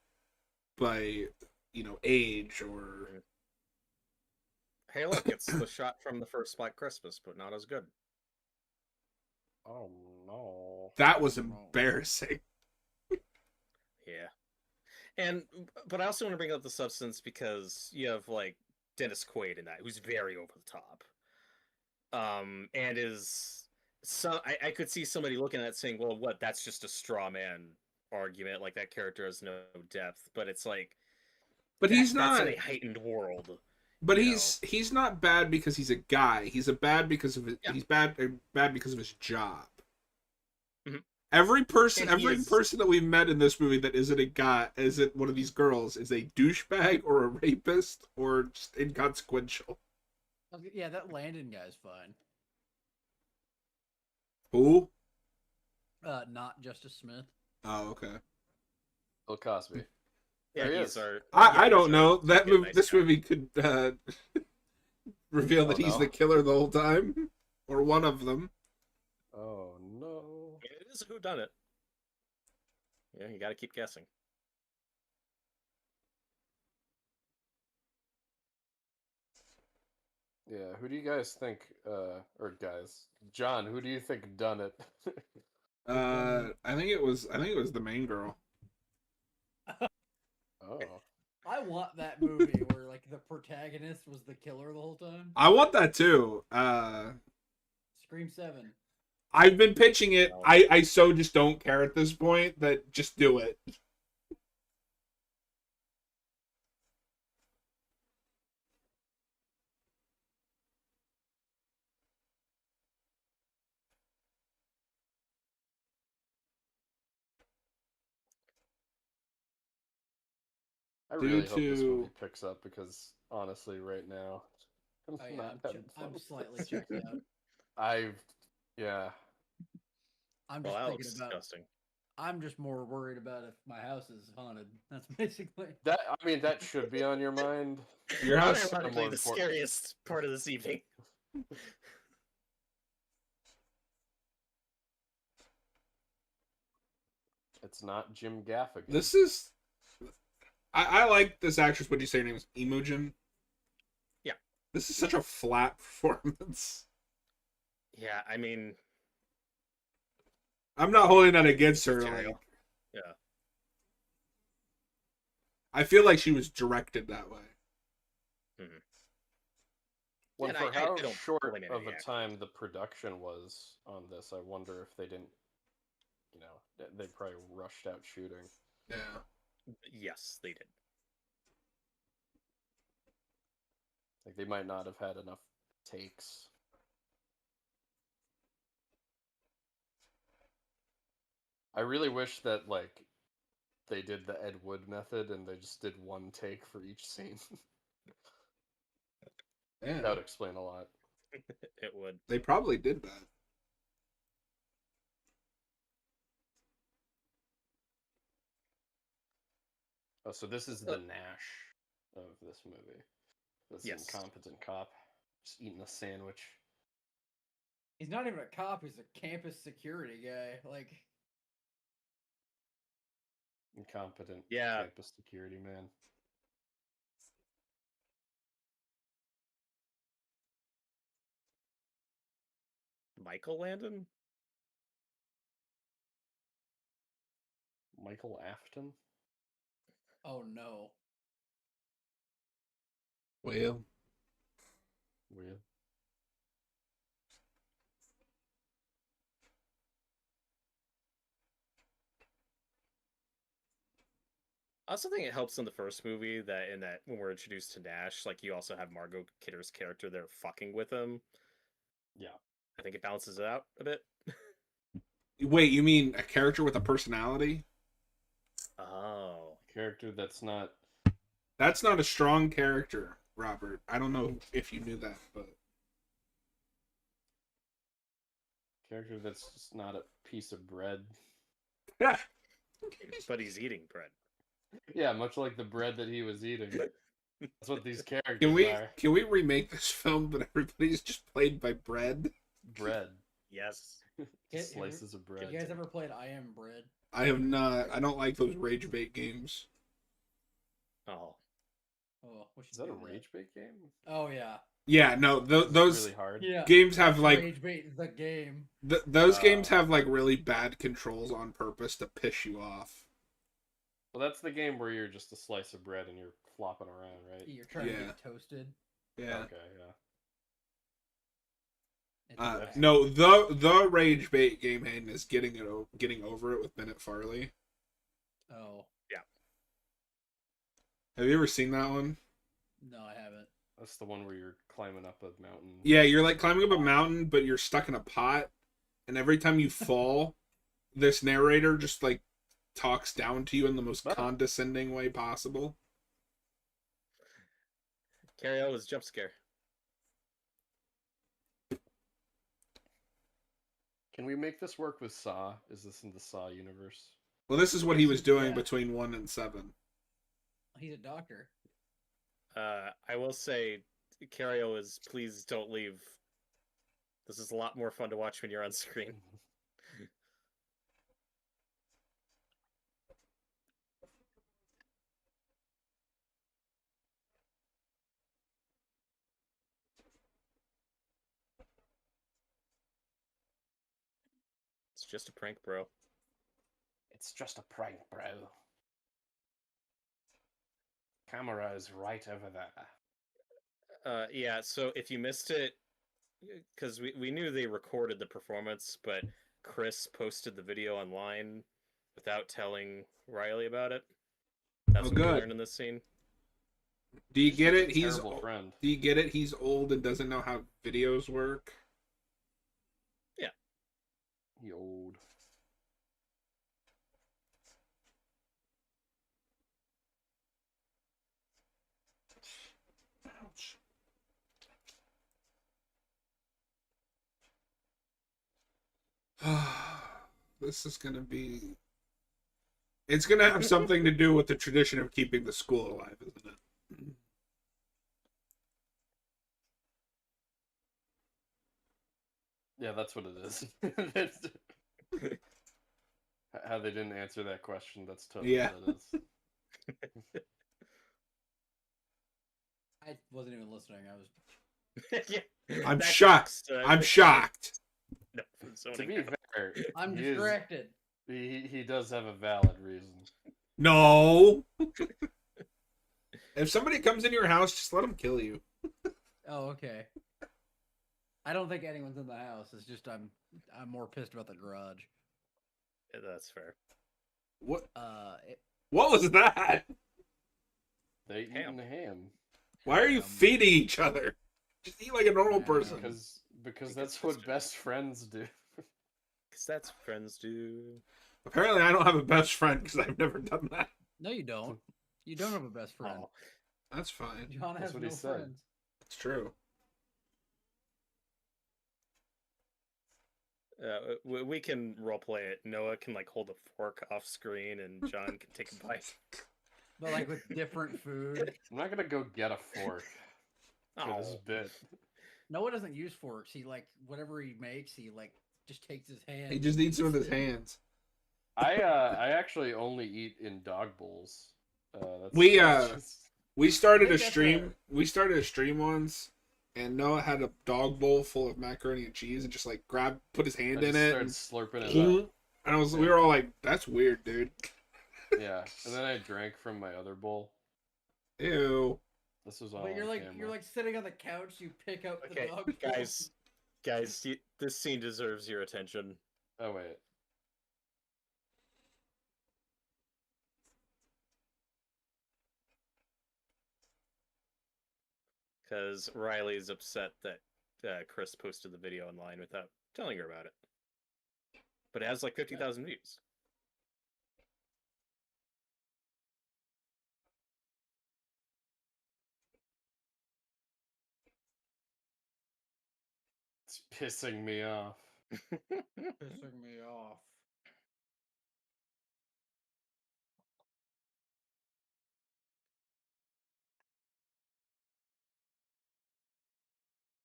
by, you know, age or... Hey, look, it's the shot from the first Black Christmas, but not as good. Oh no. That was embarrassing. Yeah. But I also want to bring up The Substance because you have like Dennis Quaid in that, who's very over the top. And I could see somebody looking at it saying, well, what, that's just a straw man argument, like that character has no depth, but it's like But he's that's not... in a heightened world. But you he's not bad because he's a guy. He's bad because of he's bad because of his job. Mhm. Every person And he is- that we've met in this movie that isn't a guy, isn't one of these girls, is a douchebag or a rapist or just inconsequential. Yeah, that Landon guy's fine. Who? Not Justice Smith. Oh, okay. Bill Cosby. Yeah, There he he's is. our. I don't he's know. our That good, movie, nice this guy. movie could reveal that Oh, he's no. the killer the whole time, or one of them. Oh no. It is a whodunit. Yeah, you got to keep guessing. Yeah, who do you guys think or guys? John, who do you think done it? I think it was the main girl. Oh. I want that movie where like the protagonist was the killer the whole time. I want that too. Scream 7. I've been pitching it. I so just don't care at this point that just do it. I really Due hope this to- movie picks up because honestly, right now, I'm Oh, yeah, not having I'm fun. slightly checked out. Yeah. I'm Well, just that looks thinking about. disgusting. I'm just more worried about if my house is haunted. That's basically. That should be on your mind. Your house. Ironically, more the important. scariest part of this evening. It's not Jim Gaffigan. This is. I like this actress. What'd you say her name is? Imogen. Yeah. This is such a flat performance. Yeah, I mean, I'm not holding that against her. Material. Like, yeah. I feel like she was directed that way. Well, And for I how don't short blame any of a actor. time the production was on this, I wonder if they didn't, you know, they probably rushed out shooting. Yeah. Yes, they did. Like they might not have had enough takes. I really wish that like they did the Ed Wood method and they just did one take for each scene. Yeah. That would explain a lot. It would. They probably did that. Oh, so this is the Nash of this movie. This Yes. incompetent cop just eating a sandwich. He's not even a cop. He's a campus security guy. Like, Incompetent Yeah. campus security man. Michael Landon? Michael Afton? oh no. Well, Weird. I also think it helps in the first movie that when we're introduced to Nash, like you also have Margot Kidder's character there fucking with him. Yeah. I think it balances it out a bit. wait, you mean a character with a personality? Oh. Character that's not. That's not a strong character, Robert. I don't know if you knew that, but Character that's just not a piece of bread. yeah. But he's eating bread. Yeah, much like the bread that he was eating. That's what these characters are. Can we remake this film, but everybody's just played by bread? Bread. Yes. Just slices of bread. Have you guys ever played I Am Bread? I have not. I don't like those rage bait games. Oh. Oh, we should Is that a do rage bait game? Oh yeah. Yeah, no, Is it those really hard. Yeah. games have like Rage Bait the game. those games Oh. have like really bad controls on purpose to piss you off. Well, that's the game where you're just a slice of bread and you're flopping around, right? You're trying to Yeah. get toasted. Yeah. Okay, yeah. It's That's- bad. No, the rage bait game, Hayden, is getting over it with Bennett Farley. Oh Have you ever seen that one? no, I haven't. That's the one where you're climbing up a mountain. Yeah, you're like climbing up a mountain, but you're stuck in a pot, and every time you fall, this narrator just like talks down to you in the most Oh. condescending way possible. Carrie Ellis jump scare. Can we make this work with Saw? Is this in the Saw universe? Well, this is what he was doing Yeah. between 1 and 7. He's a doctor. I will say, Carrie Ellis, please don't leave. This is a lot more fun to watch when you're on screen. It's just a prank, bro. It's just a prank, bro. Camera is right over there. Yeah, so if you missed it, because we knew they recorded the performance, but Chris posted the video online without telling Riley about it. That's Oh, what we good. learned in this scene. Do you Just get a it? He's terrible friend. Do you get it? He's old and doesn't know how videos work. He old. Ouch. This is gonna be. It's gonna have something to do with the tradition of keeping the school alive, isn't it? Yeah, that's what it is. How they didn't answer that question, that's totally Yeah. what it is. I wasn't even listening. I was Yeah, I'm that shocked. tracks, I'm shocked. No, To zoning be out. fair, I'm he is- distracted. he does have a valid reason. No. If somebody comes in your house, just let them kill you. Oh, okay. I don't think anyone's in the house. It's just I'm more pissed about the garage. Yeah, that's fair. What? It, What was that? They eat Ham. the ham Why are you Ham. feeding each other? Just eat like a normal Ham. person. because that's that's what just- best friends do. Because that's friends do. Apparently, I don't have a best friend because I've never done that. no, you don't. You don't have a best friend. Oh, That's fine. John That's has what no he said. friends. It's true. we can roleplay it. Noah can like hold a fork off screen, and John can take a bite. But like with different food. I'm not gonna go get a fork for this Oh, bit. Noah doesn't use forks. He like whatever he makes, he like just takes his hand. He just eats it with his it. hands. I actually only eat in dog bowls. That's, We, that's just- We started I a think that's stream. We started a stream once, and Noah had a dog bowl full of macaroni and cheese, and just like put his I hand just in it, started and, slurping it up. we were all like, "That's weird, dude." Yeah, and then I drank from my other bowl. Ew. This was all But you're on like camera. you're like sitting on the couch. You pick up the okay, dog. food. guys, this scene deserves your attention. Oh wait. Because Riley's upset that Chris posted the video online without telling her about it. But it has like 50,000 views. It's pissing me off. Pissing me off.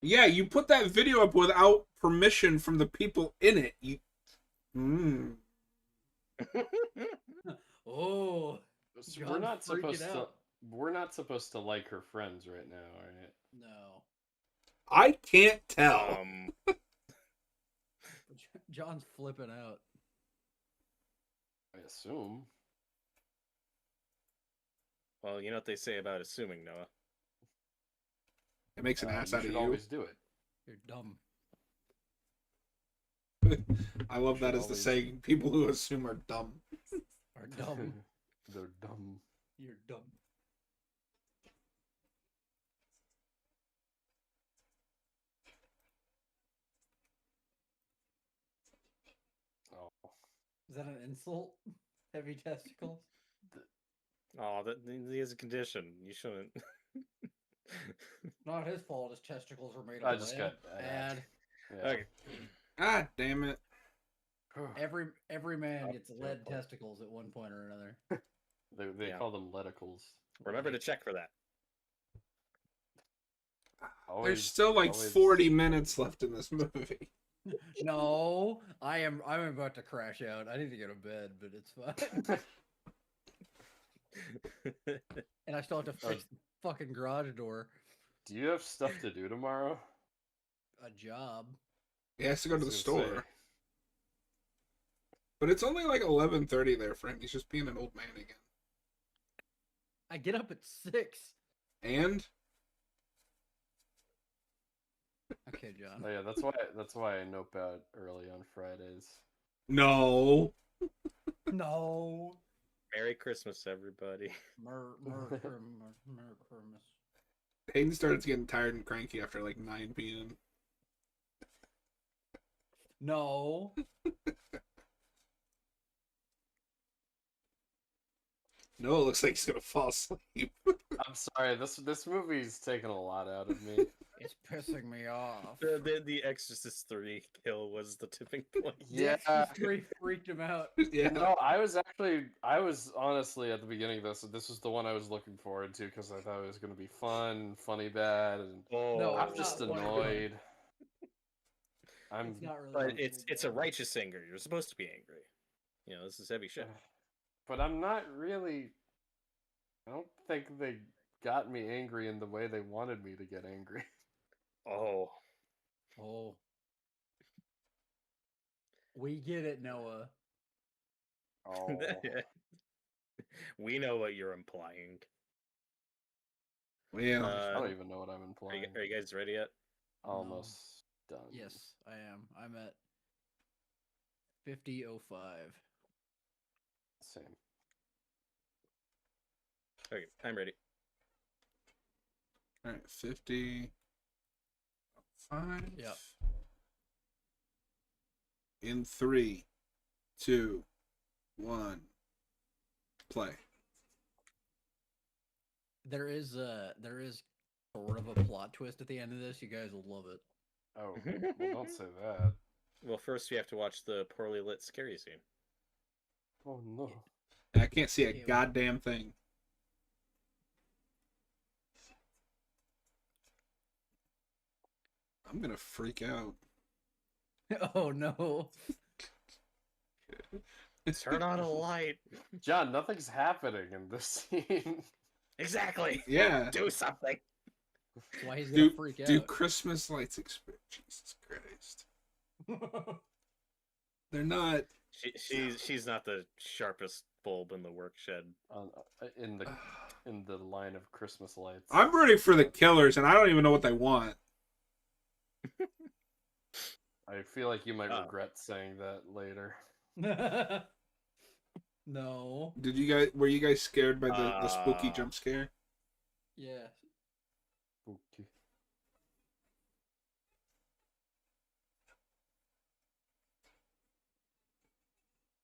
Yeah, you put that video up without permission from the people in it. You. Mm. Oh, So we're John's not freaking supposed to. out. We're not supposed to like her friends right now, right? no. I can't tell. John's flipping out. I assume. Well, you know what they say about assuming, Noah. It makes an ass You out of should you. always do it. You're dumb. I love that should as the always- saying. People who assume are dumb. Are dumb. They're dumb. You're dumb. Oh. Is that an insult? Heavy testicles? Oh, that he has a condition. You shouldn't. Not his fault. His testicles were made of I lead. just got bad. Yeah. Okay. God damn it. Every man Oh, gets lead terrible. testicles at one point or another. They Yeah. call them leticles. Remember to check for that. There's still like 40 minutes left in this movie. No, I'm about to crash out. I need to go to bed, but it's fine. And I still have to fix the fucking garage door. Do you have stuff to do tomorrow? A job. He has to go to I the was gonna say. store. But it's only like 11:30 there for him. He's just being an old man again. I get up at 6. And Okay, John. Oh yeah, that's why I nope out early on Fridays. no. No. Merry Christmas, everybody. Merry Christmas. Hayden starts getting tired and cranky after like 9 p.m. No. No, it looks like he's gonna fall asleep. I'm sorry, this movie's taken a lot out of me. It's pissing me off. The Exorcist 3 kill was the tipping point. Yeah. Exorcist 3 freaked him out. Yeah. No, I was honestly at the beginning of this was the one I was looking forward to because I thought it was gonna be fun, funny bad, and Oh, No, I'm it's just not funny bad. annoyed. I'm It's not really. but funny it's a bad. righteous anger. You're supposed to be angry. You know, this is heavy shit. but I'm not really. I don't think they got me angry in the way they wanted me to get angry. Oh, Oh. We get it, Noah. Oh, we know what you're implying. Yeah. I Uh, don't even know what I'm are implying. are you guys ready yet? Almost done. Yes, I am. I'm at 50:05. Same. Okay, I'm ready. All right, 55. Yep. In 3, 2, 1, play. There is sort of a plot twist at the end of this. You guys will love it. Oh, well, don't say that. Well, first we have to watch the poorly lit scary scene. Oh no. I can't see a Yeah. goddamn thing. I'm gonna freak out. Oh no. Turn on a light. John, nothing's happening in this scene. Exactly. Yeah. Do something. That's why he's gonna Do, freak do out. Christmas lights experience? Jesus Christ. They're not. She's not the sharpest bulb in the work shed. In the line of Christmas lights. I'm rooting for the killers, and I don't even know what they want. I feel like you might Oh. regret saying that later. No. Were you guys scared by the spooky Uh, jump scare? Yeah. Okay.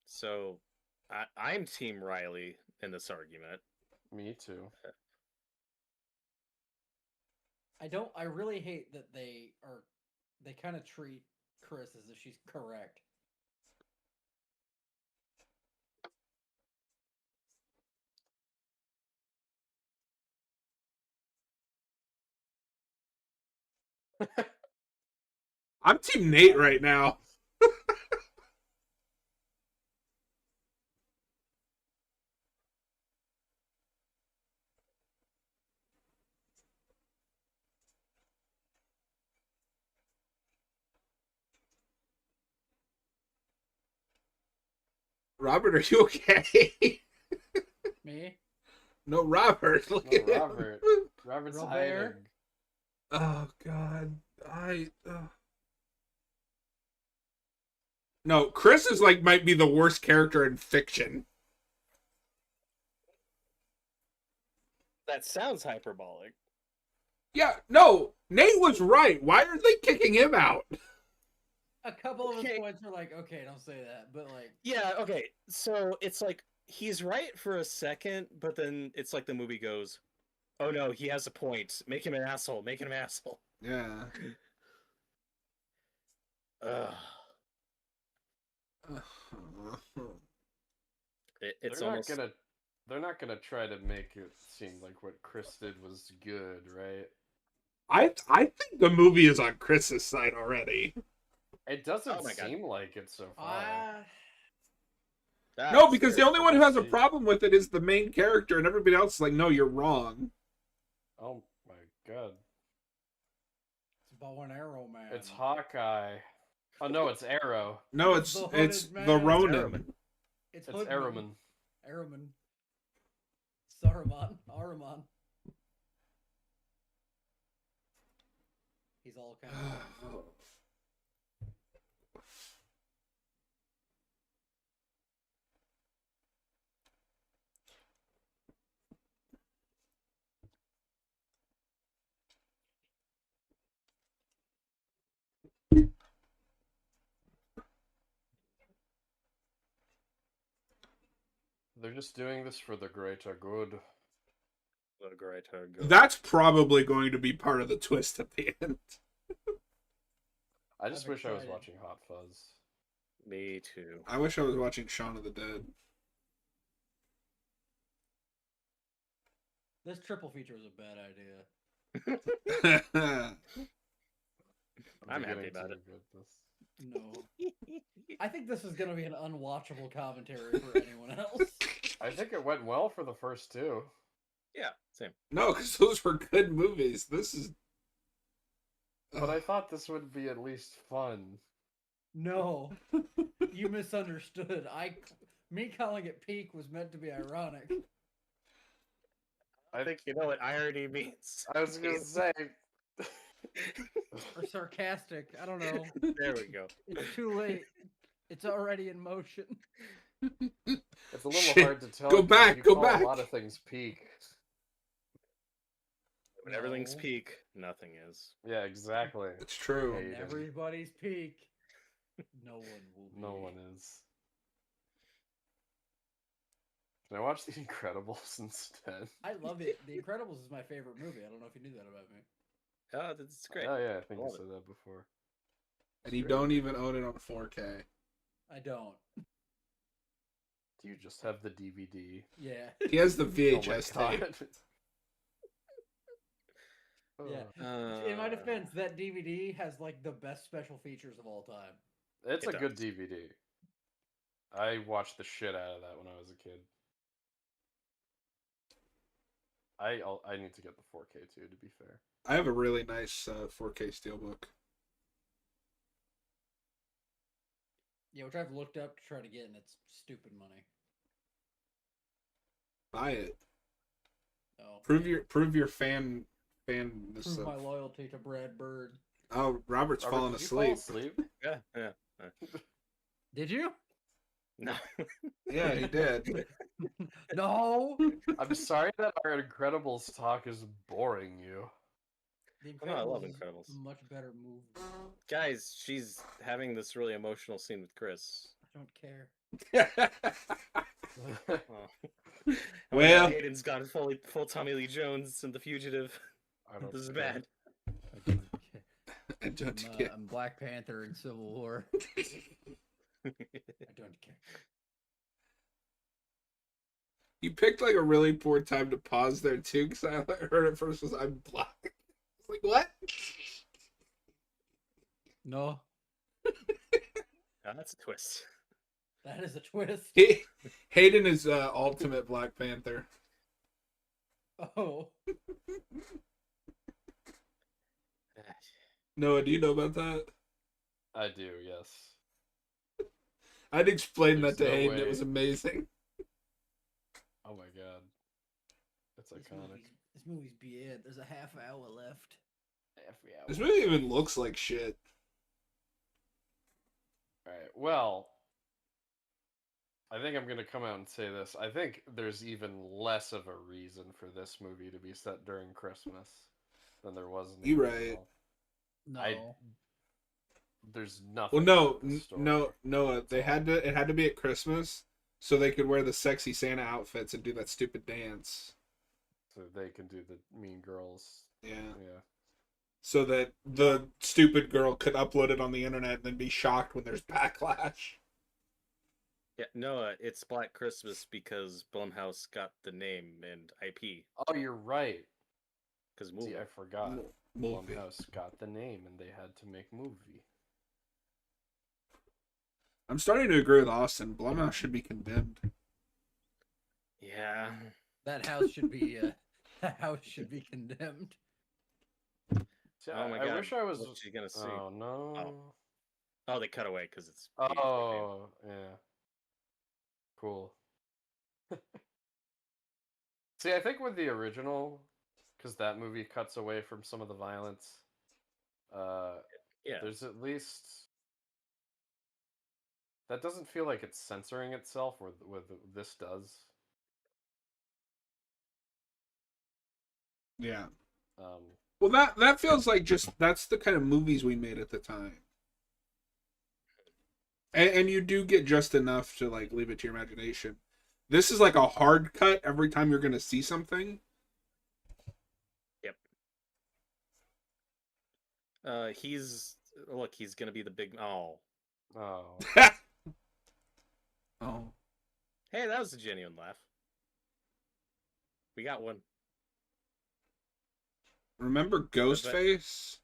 So, I'm Team Riley in this argument. Me too. I really hate that they kind of treat Chris as if she's correct. I'm Team Nate right now. Robert, are you okay? Me? No, Robert. Look No, at him. Robert. Robert's Robert? hiding. Oh God, No, Chris is might be the worst character in fiction. That sounds hyperbolic. Yeah, no, Nate was right. Why are they kicking him out? A couple of his Okay. points are like, okay, don't say that, but like, Yeah, okay. So it's like he's right for a second, but then it's like the movie goes, "Oh no, he has a point. Make him an asshole. Make him an asshole." Yeah. Ugh. It's They're almost they're not gonna try to make it seem like what Chris did was good, right? I think the movie is on Chris's side already. It doesn't Oh my God. seem like it so far. No, because the fair. only one who has a see. problem with it is the main character, and everybody else is like, no, you're wrong. Oh my god. it's bow and arrow, man. It's Hawkeye. Oh no, it's Arrow. No, It's it's the Hooded it's Man. the It's Ronin. Arrowman. It's It's Hoodman. Arrowman. Arrowman. Saruman. He's all kind of. They're just doing this for the greater good. The greater good. That's probably going to be part of the twist at the end. I just I'm wish I was excited. watching Hot Fuzz. Me too. I wish I was watching Shaun of the Dead. This triple feature was a bad idea. I'm happy beginning to about it. regret this. No. I think this is going to be an unwatchable commentary for anyone else. I think it went well for the first two. Yeah, same. No, because those were good movies. This is But I thought this would be at least fun. No, you misunderstood. Me calling it peak was meant to be ironic. I think you know what irony means. I was gonna say. Or sarcastic. I don't know. There we go. It's too late. It's already in motion. It's a little Shit. hard to tell. Go 'cause back, you go call back. A lot of things peak. When everything's No. peak, nothing is. Yeah, exactly. It's true. Hey. When everybody's peak. No one will be. No one is. Can I watch The Incredibles instead? I love it. The Incredibles is my favorite movie. I don't know if you knew that about me. Oh, that's great. Oh yeah, I think you Love it. said that before. And you don't even own it on 4K. I don't. Do you just have the DVD? Yeah. He has the Oh my VHS tape. God. Yeah. In my defense, that DVD has like the best special features of all time. It's It a good does. DVD. I watched the shit out of that when I was a kid. I need to get the 4K too, to be fair. I have a really nice 4K steelbook. Yeah, which I've looked up to try to get, and it's stupid money. Buy it. So Prove your fan this prove stuff. my loyalty to Brad Bird. Oh, Robert's Robert, falling did you fall asleep. asleep? Yeah, yeah. Did you? No. Yeah, he did. No. I'm sorry that our Incredibles talk is boring you. The Oh, no, I love is Incredibles. a much better movie. Guys, she's having this really emotional scene with Chris. I don't care. Oh. Well- Hayden's gone full Tommy Lee Jones and The Fugitive. I don't This is care. bad. I don't care. I don't care. I'm Black Panther in Civil War. I don't care. You picked like a really poor time to pause there too, because I heard it first was I'm black. I was like, what? No, Oh, that's a twist. that is a twist. Hayden is ultimate Black Panther. Oh, Noah, do you know about that? I do, yes. I'd explain that There's to no Hayden. It way. was amazing. Oh my god. That's iconic. This movie's be it. There's a half hour left. This movie even looks like shit. Alright, well, I think I'm going to come out and say this. I think there's even less of a reason for this movie to be set during Christmas than there was in the You right. original. No, There's nothing. Well, no, about the story. no, Noah. It had to be at Christmas, so they could wear the sexy Santa outfits and do that stupid dance. So they can do the Mean Girls. Yeah. Yeah. So that the stupid girl could upload it on the internet and then be shocked when there's backlash. Yeah, no, it's Black Christmas because Blumhouse got the name and IP. Oh, you're right. Because See, movie. I forgot. Movie. Blumhouse got the name and they had to make movie. I'm starting to agree with Austin. Blumhouse should be condemned. Yeah. that house should be that house should be condemned. See, Oh my I god. wish I was. What you gonna see? Oh no. Oh, they cut away because it's. Oh, yeah. Cool. See, I think with the original, because that movie cuts away from some of the violence, Yeah. there's at least. That doesn't feel like it's censoring itself, or this does. Yeah. Um, Well, that feels like just that's the kind of movies we made at the time. And you do get just enough to like leave it to your imagination. This is like a hard cut every time you're gonna see something. He's gonna be the big. Oh, oh. Oh. hey, that was a genuine laugh. We got one. Remember Ghostface?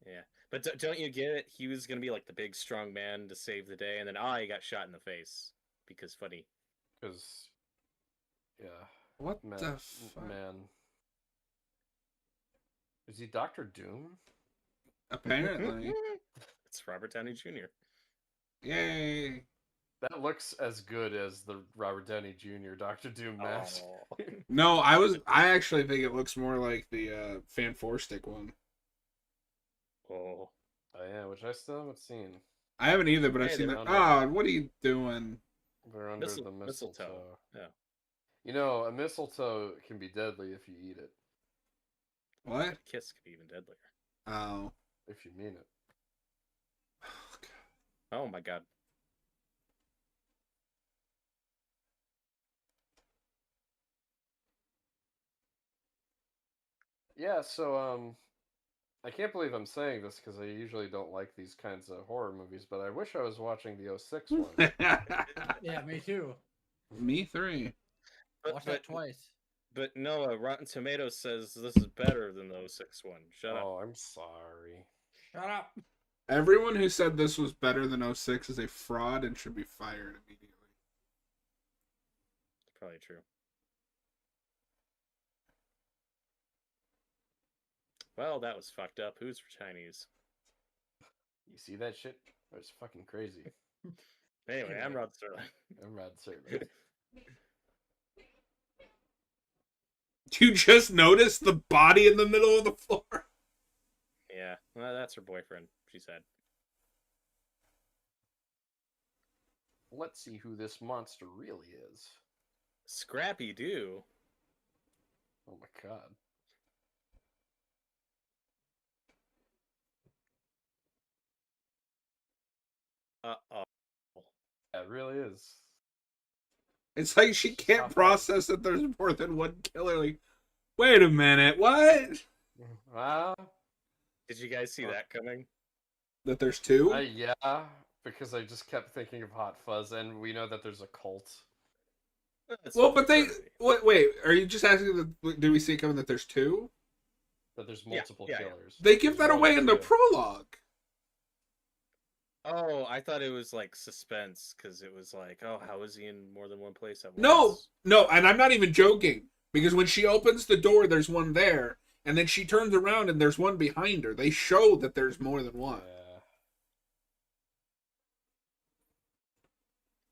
Yeah, but don't you get it? He was gonna be like the big strong man to save the day, and then he got shot in the face because funny. Because. Yeah. What Man. the fuck? Man. Is he Doctor Doom? Apparently. It's Robert Downey Jr. Yay. That looks as good as the Robert Downey Jr. Doctor Doom mask. Oh. No, I actually think it looks more like the Fan Four Stick one. Oh. Oh yeah, which I still haven't seen. I haven't either, but I've Hey, seen they're that. under- Oh, what are you doing? They're under the mistletoe. Yeah. You know, a mistletoe can be deadly if you eat it. What? A kiss could be even deadlier. Oh. If you mean it. Oh my god. Yeah, so I can't believe I'm saying this because I usually don't like these kinds of horror movies, but I wish I was watching the 06 one. Yeah, me too. Me three. Watch that twice. But Noah, Rotten Tomatoes says this is better than the 06 one. Shut up. Oh, I'm sorry. Shut up. Everyone who said this was better than 06 is a fraud and should be fired immediately. Probably true. Well, that was fucked up. Who's for Chinese? You see that shit? It's fucking crazy. Anyway, I'm Rod Sterling. I'm Rod Serling. You just noticed the body in the middle of the floor? Yeah, well, that's her boyfriend, she said. Let's see who this monster really is. Scrappy Doo. Oh my god. Uh-oh. Yeah, it really is. It's like she can't Stop process that there's more than one killer. Like, wait a minute, what? Wow. Did you guys see that coming? That there's two? Yeah, because I just kept thinking of Hot Fuzz, and we know that there's a cult. That's Well, but they... absurd. Wait, are you just asking, did we see it coming that there's two? That there's Yeah, multiple yeah. killers. They give There's that away in the multiple. prologue. Oh, I thought it was like suspense because it was like, oh, how is he in more than one place at No, once? no, and I'm not even joking. Because when she opens the door, there's one there. And then she turns around and there's one behind her. They show that there's more than one.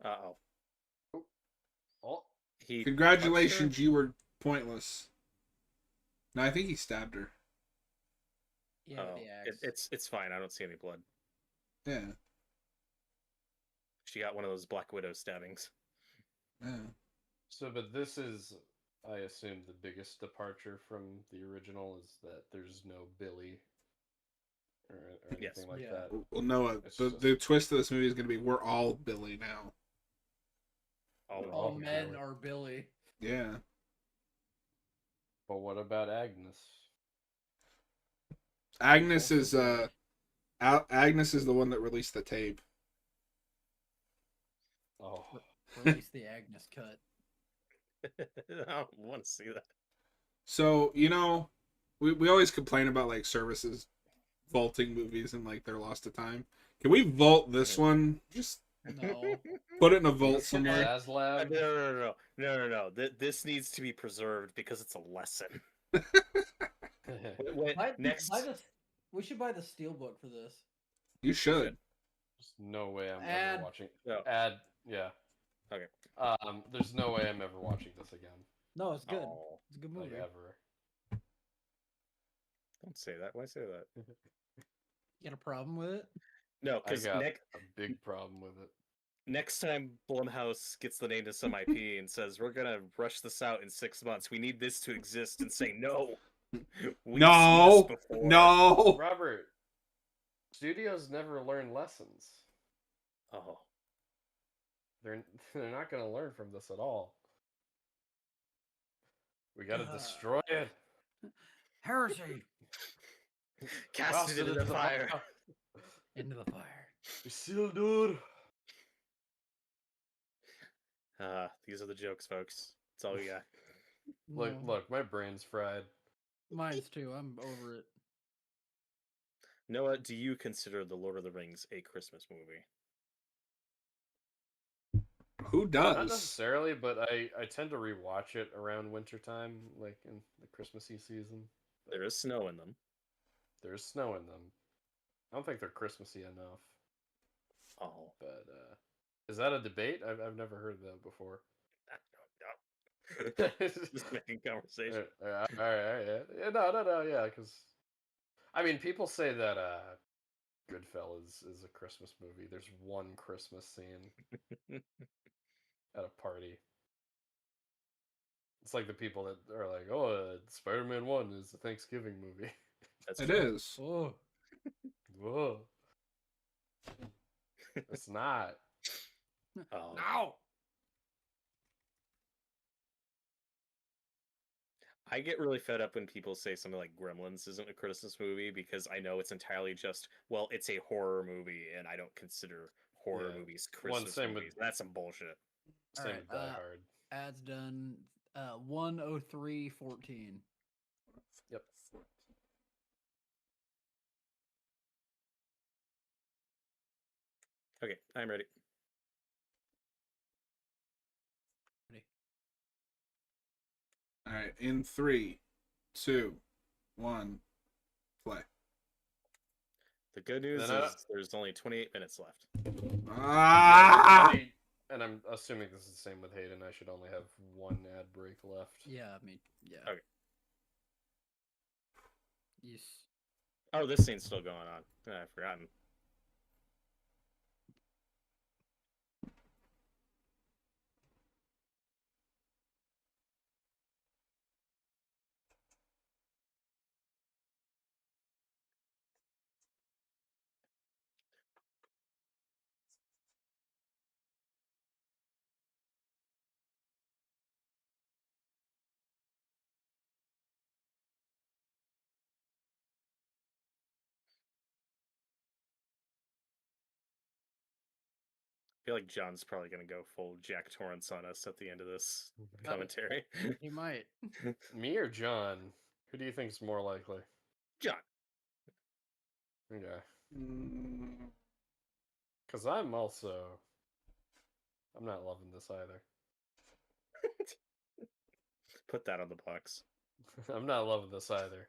Yeah. Uh-oh. Oh, He Congratulations, punched you were pointless. No, I think he stabbed her. Yeah, her? Oh, the axe. it's fine. I don't see any blood. Yeah, She got one of those Black Widow stabbings. yeah. so but this is, I assume, the biggest departure from the original is that there's no Billy or anything Yes. like Yeah. that. Well, Noah, It's the, just- the twist of this movie is going to be we're all Billy now. All of All them. men Billy. are Billy. Yeah. But what about Agnes? Agnes Also is Billy. Agnes is the one that released the tape. Oh, Release the Agnes cut. I don't want to see that. So, you know, we always complain about like services vaulting movies and like they're lost to time. Can we vault this one? Just No. put it in a vault somewhere. Zaslav? No. This needs to be preserved because it's a lesson. Next, We should buy the steelbook for this. You should. There's no way I'm Ad. ever watching. No. Yeah. Okay. There's no way I'm ever watching this again. No, it's good. Oh, It's a good Like movie. ever. don't say that. Why say that? You got a problem with it? No, I because got a big problem with it. next time Blumhouse gets the name to some IP and says we're gonna rush this out in 6 months, we need this to exist, and say no. We've No, seen this before. no. Robert, studios never learn lessons. Oh, They're not going to learn from this at all. We got to destroy it. Heresy! cast Toss it into the fire. Into the fire. Isildur. These are the jokes, folks. That's all we got. Look, No, look, my brain's fried. Mine's too. I'm over it. Noah, do you consider The Lord of the Rings a Christmas movie? Who Not does? necessarily, but I tend to rewatch it around wintertime, like in the Christmassy season. There is snow in them. There's snow in them. I don't think they're Christmassy enough. Oh, But is that a debate? I've never heard that before. just making conversation. All right, yeah, no, yeah, because I mean, people say that Goodfellas is a Christmas movie. There's one Christmas scene at a party. It's like the people that are like, "Oh, Spider-Man 1 is a Thanksgiving movie." That's It true. is. Oh, Whoa, it's not. Oh. no. I get really fed up when people say something like Gremlins isn't a Christmas movie because I know it's entirely just, well, it's a horror movie and I don't consider horror Yeah. movies Christmas same with- movies. That's some bullshit. All Same right, with Die Hard. Ads done. 103:14. Yep. Okay, I'm ready. All right, in 3, 2, 1, play. The good news Then I is there's only 28 minutes left. Ah! And I'm assuming this is the same with Hayden. I should only have one ad break left. Yeah, I mean, yeah. Okay. Yes. Oh, this scene's still going on. I've forgotten. I feel like John's probably going to go full Jack Torrance on us at the end of this commentary. He might. Me or John? Who do you think's more likely? John. Okay. Mm, Because I'm not loving this either. Put that on the box. I'm not loving this either.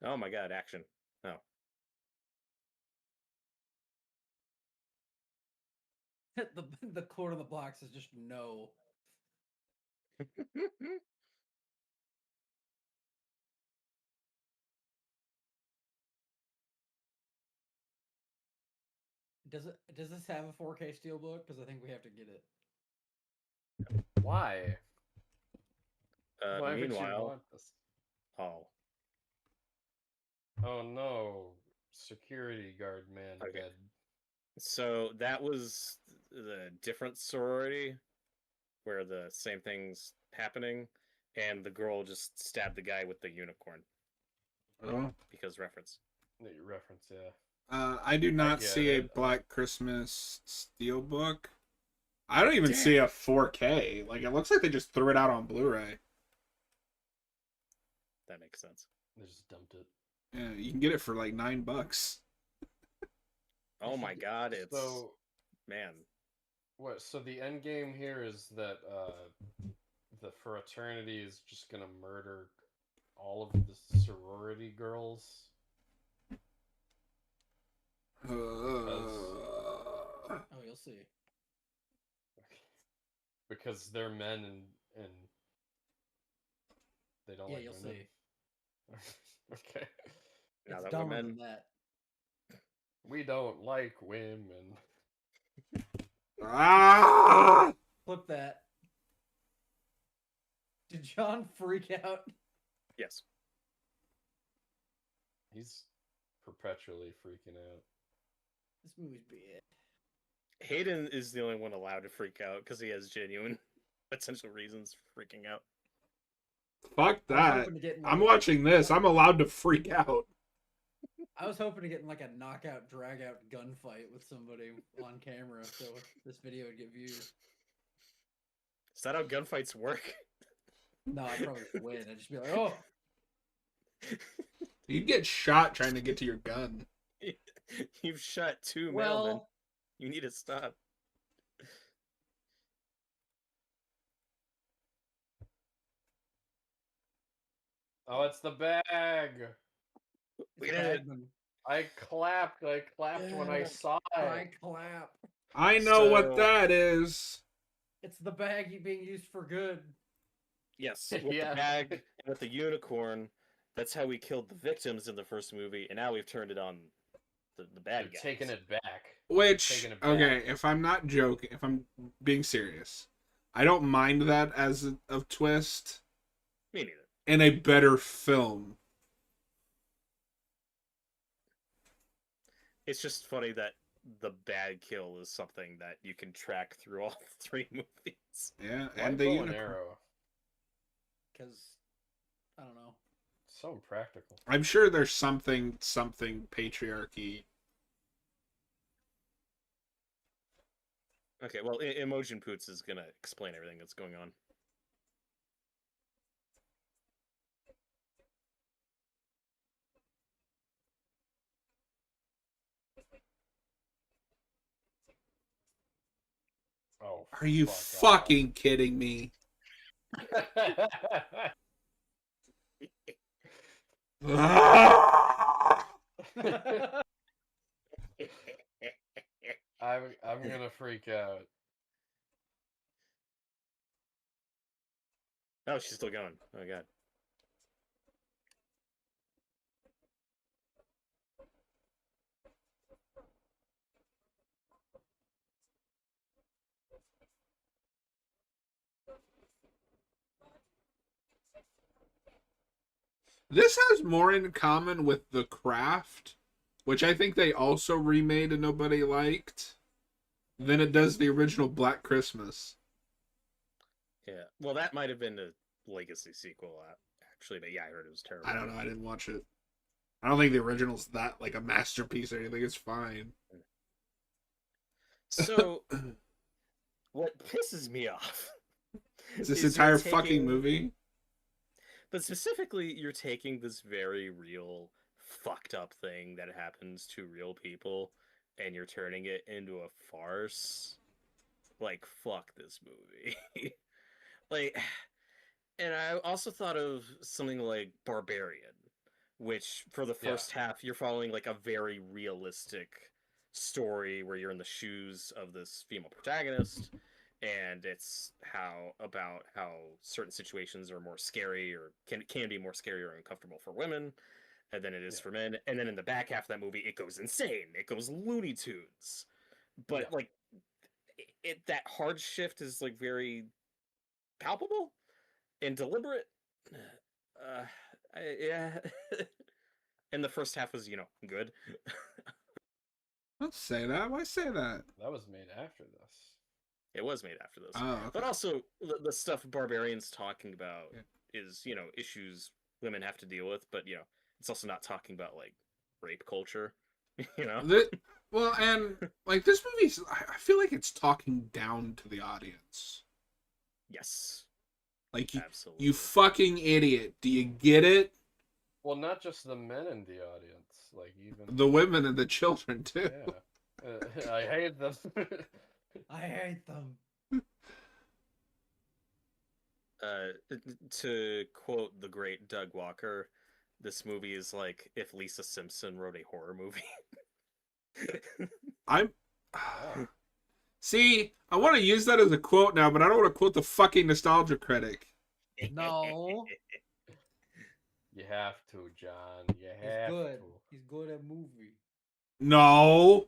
Oh my god, action. Oh. the core of the box is just no. Does this have a 4K steelbook? Because I think we have to get it. Why? Why would you Meanwhile, want this? oh, Oh no. Security guard man Okay. dead. so that was the different sorority where the same thing's happening, and the girl just stabbed the guy with the unicorn oh. because reference. That you reference, yeah. I do not get see a it. Black Christmas steelbook. I don't even Damn. see a 4K. Like, it looks like they just threw it out on Blu-ray. That makes sense. They just dumped it. Yeah, you can get it for like $9. Oh my god, it's So man. what? So the end game here is that the fraternity is just gonna murder all of the sorority girls. Oh, you'll see. Because they're men and they don't Yeah, like you'll women. see. Okay. Now It's that we're dumber men, than that. We don't like women. Ah! Flip that. Did John freak out? yes. He's perpetually freaking out. This movie's bad. Hayden is the only one allowed to freak out because he has genuine potential reasons for freaking out. Fuck I was that. hoping to get in, I'm like, watching this. I'm allowed to freak out. I was hoping to get in like a knockout, drag out gunfight with somebody on camera, so this video would get views. Is that how gunfights work? No, I'd probably win. I'd just be like, oh, You'd get shot trying to get to your gun. You've shot 2 mailmen. well, You need to stop. Oh, it's the bag. We it's did it. Bagman. I clapped when I saw I it. clap. I know what So- that is. It's the bag being used for good. Yes, with Yeah. the bag and with the unicorn. That's how we killed the victims in the first movie, and now we've turned it on the They're bad guys. taking it back. Which, Taking it back. okay, if I'm not joking, if I'm being serious, I don't mind that as a twist Me neither. in a better film. It's just funny that the bad kill is something that you can track through all 3 movies. Yeah, Why and the bow and unicorn. arrow? Because, I don't know. So impractical. I'm sure there's something patriarchy. Okay, well, Imogen Poots is gonna explain everything that's going on. Oh. Are you fuck fucking kidding me? off. I'm gonna freak out. Oh, she's still going. Oh god. This has more in common with The Craft, which I think they also remade and nobody liked, than it does the original Black Christmas. Yeah. Well, that might have been a legacy sequel, actually, but yeah, I heard it was terrible. I don't know. I didn't watch it. I don't think the original's that like a masterpiece or anything. It's fine. So, what pisses me off Is this you're entire fucking taking- movie? But specifically, you're taking this very real, fucked up thing that happens to real people, and you're turning it into a farce. Like, fuck this movie. Like, and I also thought of something like Barbarian, which for the first half, you're following like a very realistic story where you're in the shoes of this female protagonist, and it's about how certain situations are more scary or can be more scary or uncomfortable for women and than it is for men. And then in the back half of that movie, it goes insane. It goes Looney Tunes. But like that hard shift is like very palpable and deliberate. Yeah. And the first half was, good. Don't say that. Why say that? That was made after this. It was made after this. Oh, okay. But also, the stuff Barbarian's talking about is, issues women have to deal with, but, it's also not talking about, like, rape culture, Well, and, like, this movie's, I feel like it's talking down to the audience. Yes. Like, Absolutely. you fucking idiot. Do you get it? Well, not just the men in the audience, like even The women and the children, too. yeah. I hate them. I hate them. To quote the great Doug Walker, this movie is like if Lisa Simpson wrote a horror movie. I'm... Wow. See, I want to use that as a quote now, but I don't want to quote the fucking Nostalgia Critic. No. You have to, John. You He's have good. to. He's good at movie. No.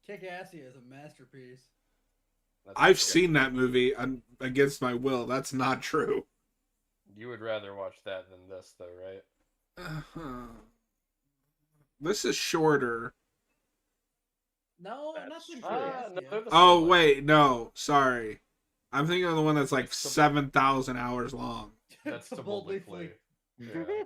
Kick-Assy is a masterpiece. That's I've okay. seen that movie against my will. That's not true. You would rather watch that than this, though, right? This is shorter. No, That's not the true. Kick-Assy. No, they're the Oh, same wait, no. Sorry. I'm thinking of the one that's like It's the- 7,000 hours long. That's to Boldly boldly flee. flee. Yeah,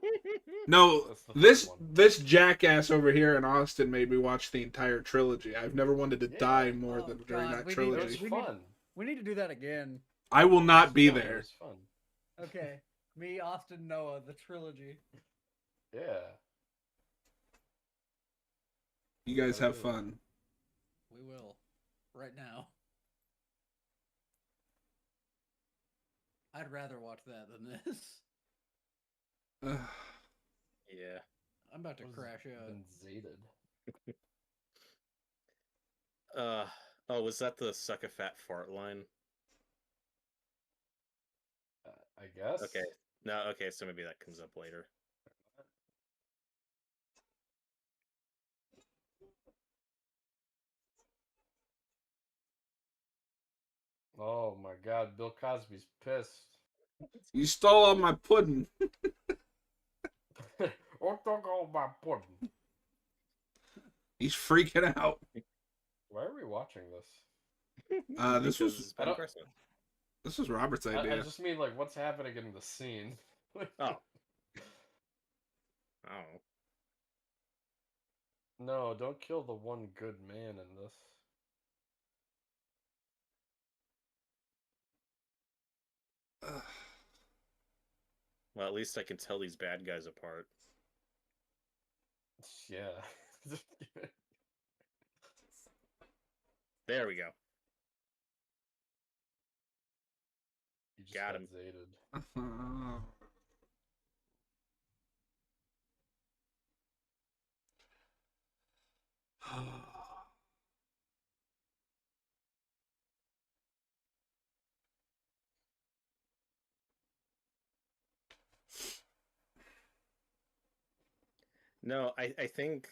No, that's the this first one. this jackass over here in Austin made me watch the entire trilogy. I've never wanted to Yeah. die more Oh, than during God, that we need It trilogy. was We need- fun. We need to do that again. I will not It be was fun. It there. was fun. Okay. Me, Austin, Noah, the trilogy. Yeah. You guys have Okay. fun. We will. Right now. I'd rather watch that than this. Ugh. Yeah. I about to What is crash out. been zated? Oh, was that the suck a fat fart line? I guess. Okay. No, okay, so maybe that comes up later. Oh my God, Bill Cosby's pissed. You stole all my pudding. Oh, don't go my pudding. He's freaking out. Why are we watching this? This Because was it's I been don't- Christmas. this was Robert's I idea. just mean like what's happening in the scene. Oh. Oh. No, don't kill the one good man in this. Ugh. Well, at least I can tell these bad guys apart. Yeah. There we go. You just Got got him. zated. No, I think,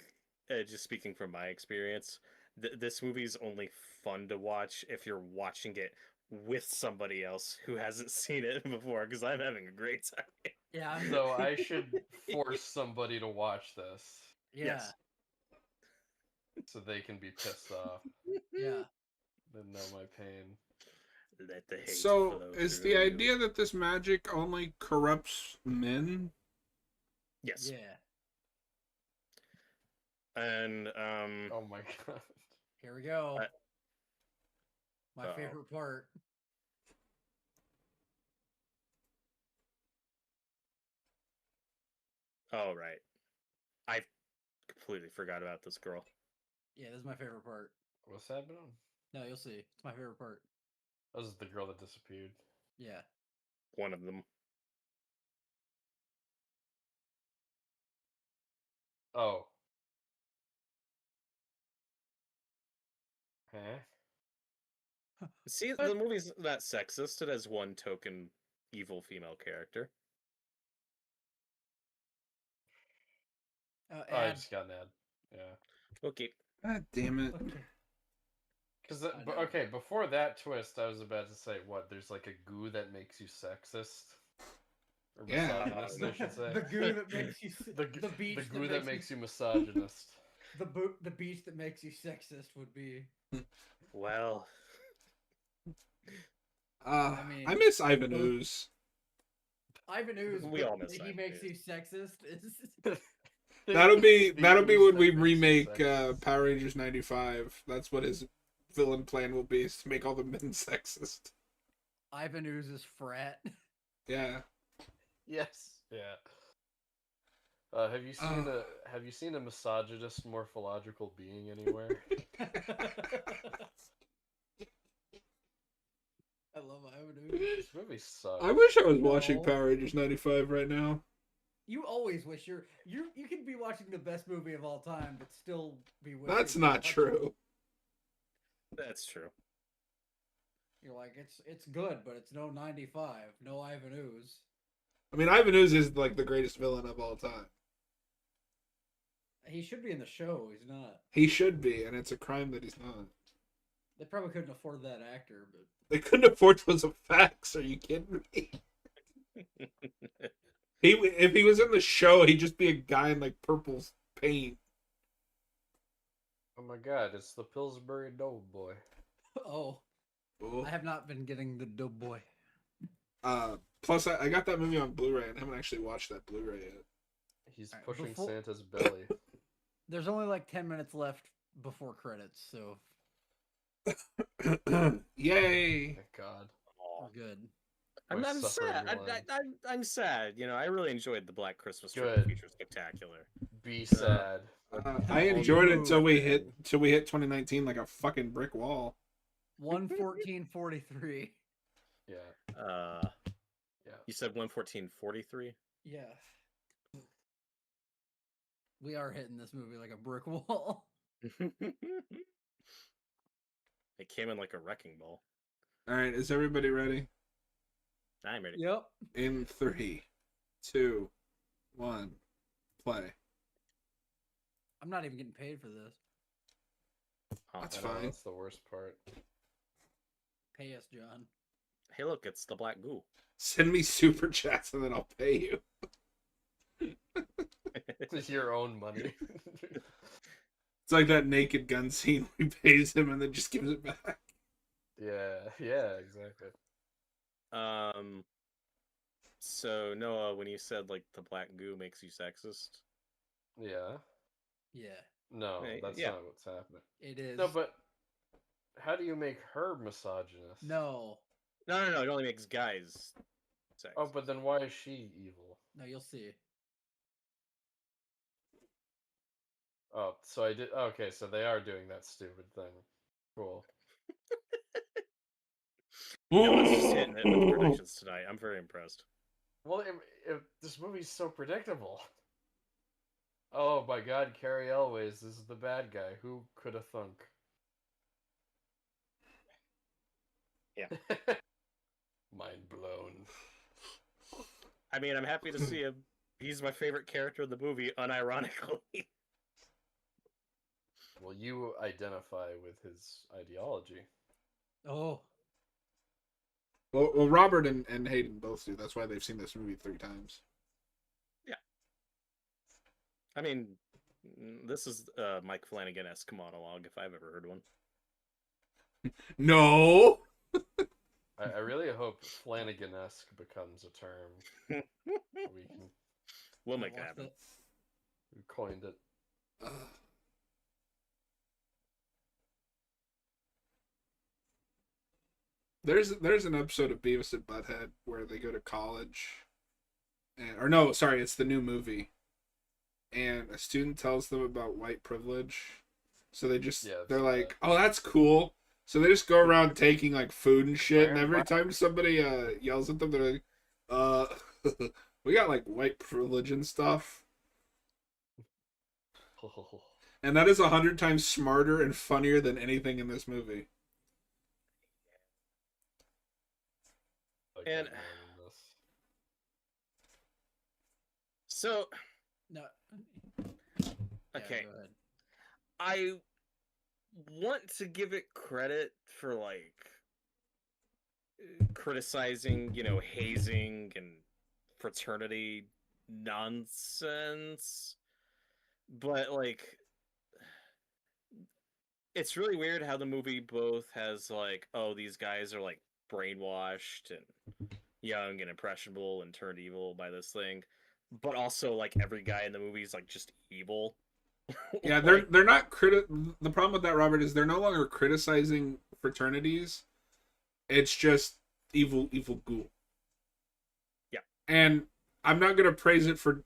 just speaking from my experience, this movie's only fun to watch if you're watching it with somebody else who hasn't seen it before, because I'm having a great time. Yeah, I'm, So I should force somebody to watch this yeah, Yes. so they can be pissed off yeah. and know my pain. Let the hate So flow is through the you. idea that this magic only corrupts men? Yes. Yeah. And, Oh my God. Here we go. Uh, My uh-oh. favorite part. oh, right. I completely forgot about this girl. Yeah, this is my favorite part. What's happening? No, you'll see. It's my favorite part. This is the girl that disappeared. Yeah. One of them. Oh. Huh? See, the movie's not sexist. It has one token evil female character. Oh, I Ad. just got an ad. Yeah. Okay. God damn it. Okay. Because I know. okay, before that twist, I was about to say what? There's like a goo that makes you sexist, or Yeah. misogynist, I should say. The goo that makes you the beach the that goo that makes you misogynist. the beach that makes you sexist would be. Well, I mean, miss Ivan Ooze. Ivan Ooze. We all miss he Ivan makes Ooze. you sexist. Is That'll be The when ooze we that makes you remake sexist. Power Rangers '95. That's what his villain plan will be: is to make all the men sexist. Ivan Ooze's frat. Yeah. Yes. Yeah. Have you seen a misogynist morphological being anywhere? I love Ivan Ooze. This movie sucks. I wish I was watching No. Power Rangers '95 right now. You always wish you can be watching the best movie of all time, but still be wishing. That's you not watched it. true. that's true. You're like it's good, but it's no 95, no Ivan Ooze. I mean, Ivan Ooze is like the greatest villain of all time. He should be in the show. He's not. He should be, and it's a crime that he's not. They probably couldn't afford that actor, but They couldn't afford those effects. Are you kidding me? If he was in the show, he'd just be a guy in like purple paint. Oh my God! It's the Pillsbury Doughboy. oh, Cool. I have not been getting the Doughboy. Plus, I got that movie on Blu-ray and I haven't actually watched that Blu-ray He's Alright, pushing before- Santa's belly. There's only like 10 minutes left before credits, so yet. Yay! Thank God. Aw. we're good. I'm My sad. suffering line. I'm sad. You know, I really enjoyed the Black Christmas Triple Good. Feature Spectacular. Be sad. I enjoyed it until we hit 2019 like a fucking brick wall. 114.43. Yeah. You said 114.43. Yeah. We are hitting this movie like a brick wall. It came in like a wrecking ball. All right, is everybody ready? I'm ready. Yep. In 3, 2, 1, play. I'm not even getting paid for this. Oh, That's I know, fine. That's the worst part. Pay us, John. hey, look, it's the black goo. Send me super chats and then I'll pay you. Your own money. It's like that Naked Gun scene where he pays him and then just gives it back. yeah, exactly. So Noah, when you said like the black goo makes you sexist, Yeah. Yeah, No, Hey, that's yeah. not what's happening. it is. No, but how do you make her misogynist? No, no, it only makes guys sexist. Oh, but then why is she evil? no, you'll see. Oh, so I did. Okay, so they are doing that stupid thing. Cool. Noah's just hitting it with the predictions tonight. I'm very impressed. Well, this movie's so predictable. Oh my God, Carrie Elways is the bad guy. Who could have thunk? Yeah. Mind blown. I mean, I'm happy to see him. He's my favorite character in the movie, unironically. Well, you identify with his ideology. Oh, Well, Robert and Hayden both do. That's why they've seen this movie 3 times. I mean, this is Mike Flanagan-esque monologue, if I've ever heard one. No! I really hope Flanagan-esque becomes a term. We can We'll I make that watched happen. it. we coined it. There's an episode of Beavis and Butthead where they go to college, or no, sorry, it's the new movie, and a student tells them about white privilege, so Yeah, they're it's like, oh, that's cool, so they just go around taking like food and shit, and Iron every Man. time somebody yells at them, they're like, we got like white privilege and stuff, and that is 100 times smarter and funnier than anything in this movie. Like And- that more than this. So, No. okay. Go ahead. I want to give it credit for like criticizing, hazing and fraternity nonsense, but like it's really weird how the movie both has like, oh, these guys are like brainwashed and young and impressionable and turned evil by this thing, but also like every guy in the movie is like just evil. Yeah, Like, they're not The problem with that, Robert, is they're no longer criticizing fraternities. It's just evil ghoul. Yeah. And I'm not gonna praise it for,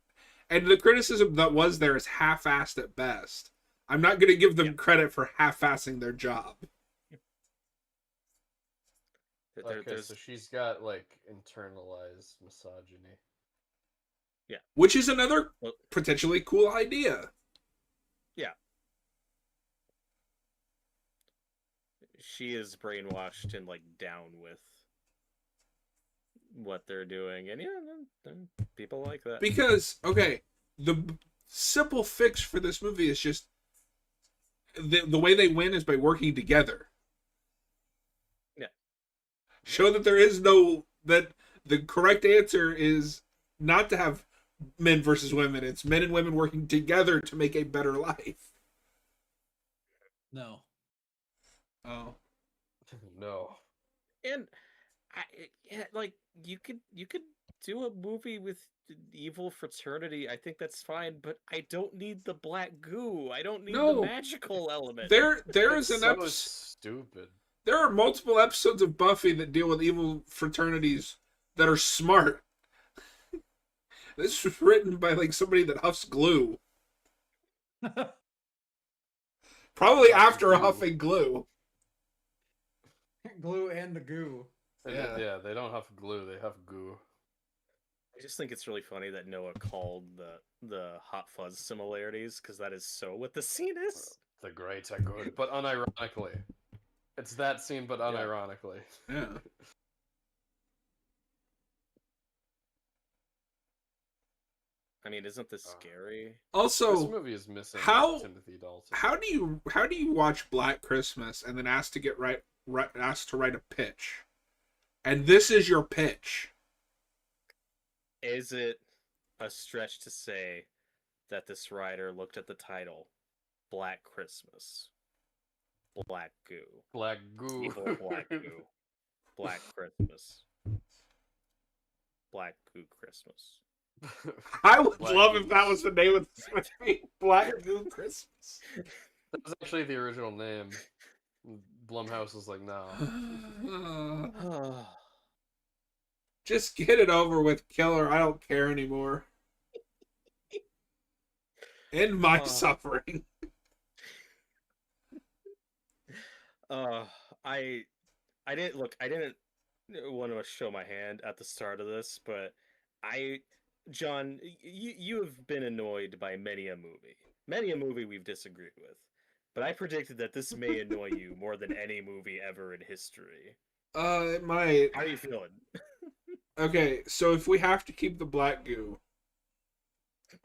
and the criticism that was there is half-assed at best. I'm not gonna give them Yeah. credit for half-assing their job. Okay, there's so she's got like internalized misogyny. Which is another Well- potentially cool idea. she is brainwashed and like down with what they're doing, and then people like that. Because, okay, the simple fix for this movie is just the way they win is by working together. Yeah. Show that there is that the correct answer is not to have men versus women. It's men and women working together to make a better life. No. Oh. No. And like you could do a movie with evil fraternity. I think that's fine, but I don't need the black goo. I don't need No. the magical element. There It's is an so episode. stupid. There are multiple episodes of Buffy that deal with evil fraternities that are smart. This was written by like somebody that huffs glue. Probably Huffs after glue. huffing glue. Glue and the goo. And Yeah. yeah, they don't have glue, they have goo. I just think it's really funny that Noah called the Hot Fuzz similarities because that is so what the scene is. The great are good, but unironically. It's that scene, but unironically. Yeah. I mean, isn't this scary? This Also, movie is missing how- Timothy Dalton. how do you watch Black Christmas and then asked to write a pitch, and this is your pitch? Is it a stretch to say that this writer looked at the title, Black Christmas, Black Goo, Black goo. Evil Black Goo, Black Christmas, Black Goo Christmas? I would Black love Goose. if that was the name of this movie, Black Goo Christmas. That was actually the original name. Blumhouse was like, no. Just get it over with, killer. I don't care anymore. End my suffering. I didn't look. I didn't want to show my hand at the start of this, but John, you have been annoyed by many a movie we've disagreed with, but I predicted that this may annoy you more than any movie ever in history. It might. How are you feeling? Okay, so if we have to keep the black goo,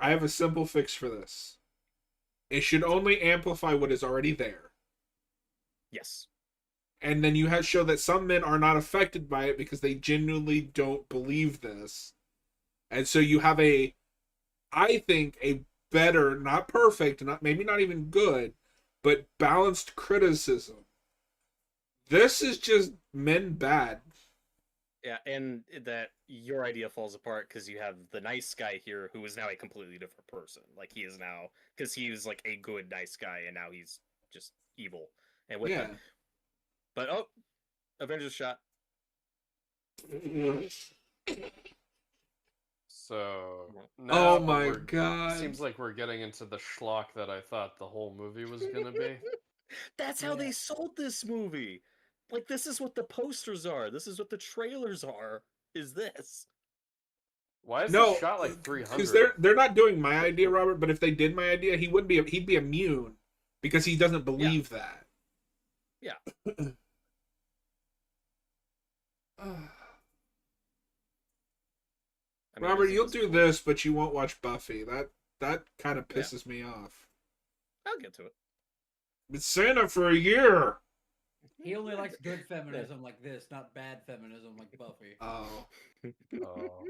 I have a simple fix for this. It should only amplify what is already there. Yes. And then you have show that some men are not affected by it because they genuinely don't believe this. And so you have I think, a better, not perfect, maybe not even good, but balanced criticism. This is just men bad. Yeah, and that your idea falls apart because you have the nice guy here who is now a completely different person. Like, he is now, because he was like a good, nice guy, and now he's just evil. And with Yeah. that, but Avengers shot. So Oh now my we're- god. Seems like we're getting into the schlock that I thought the whole movie was gonna be. That's how Yeah. they sold this movie. Like, this is what the posters are. This is what the trailers are. Is this? Why is No, it shot like 300? because they're not doing my idea, Robert. But if they did my idea, he'd be immune because he doesn't believe that. Yeah. I mean, Robert, isn't you'll this do cool? this, but you won't watch Buffy. That kind of Yeah. pisses me off. I'll get to it. It's Santa for a year. He only likes good feminism like this, not bad feminism like Buffy. Oh, Oh.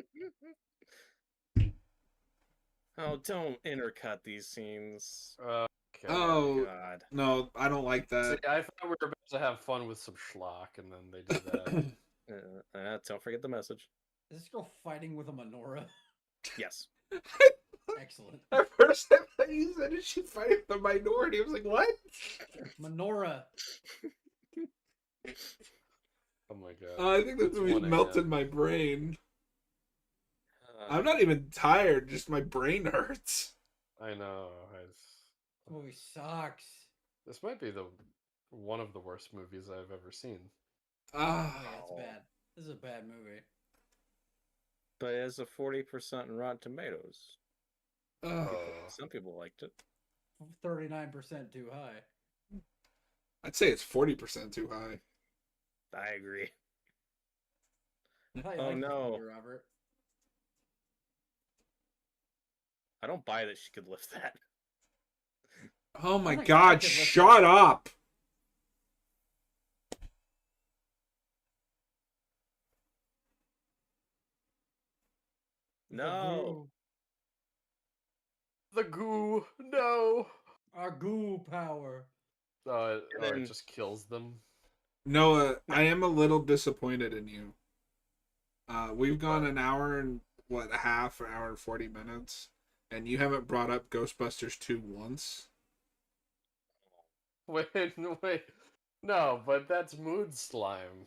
Oh, don't intercut these scenes. Okay. Oh. God. no, I don't like See, that. I thought we were about to have fun with some schlock, and then they did that. Don't forget the message. Is this girl fighting with a menorah? Yes. Excellent. At first, I thought you said it should fight the minority. I was like, what? Menorah. Oh my god. I think this It's movie 1 a.m. melted my brain. I'm not even tired, just my brain hurts. I know. This movie sucks. This might be one of the worst movies I've ever seen. Oh, Ah, yeah, it's bad. This is a bad movie. But it has a 40% in Rotten Tomatoes. ah. Some people liked it. 39% too high. I'd say it's 40% too high. I agree. I thought you Oh, liked this no. movie, Robert. I don't buy that she could lift that. Oh my think I god, could lift shut up! No. The goo! No! Our goo power. It just kills them. Noah, I am a little disappointed in you. We've gone What? an hour and an hour and 40 minutes, and you haven't brought up Ghostbusters 2 once. Wait. No, but that's mood slime.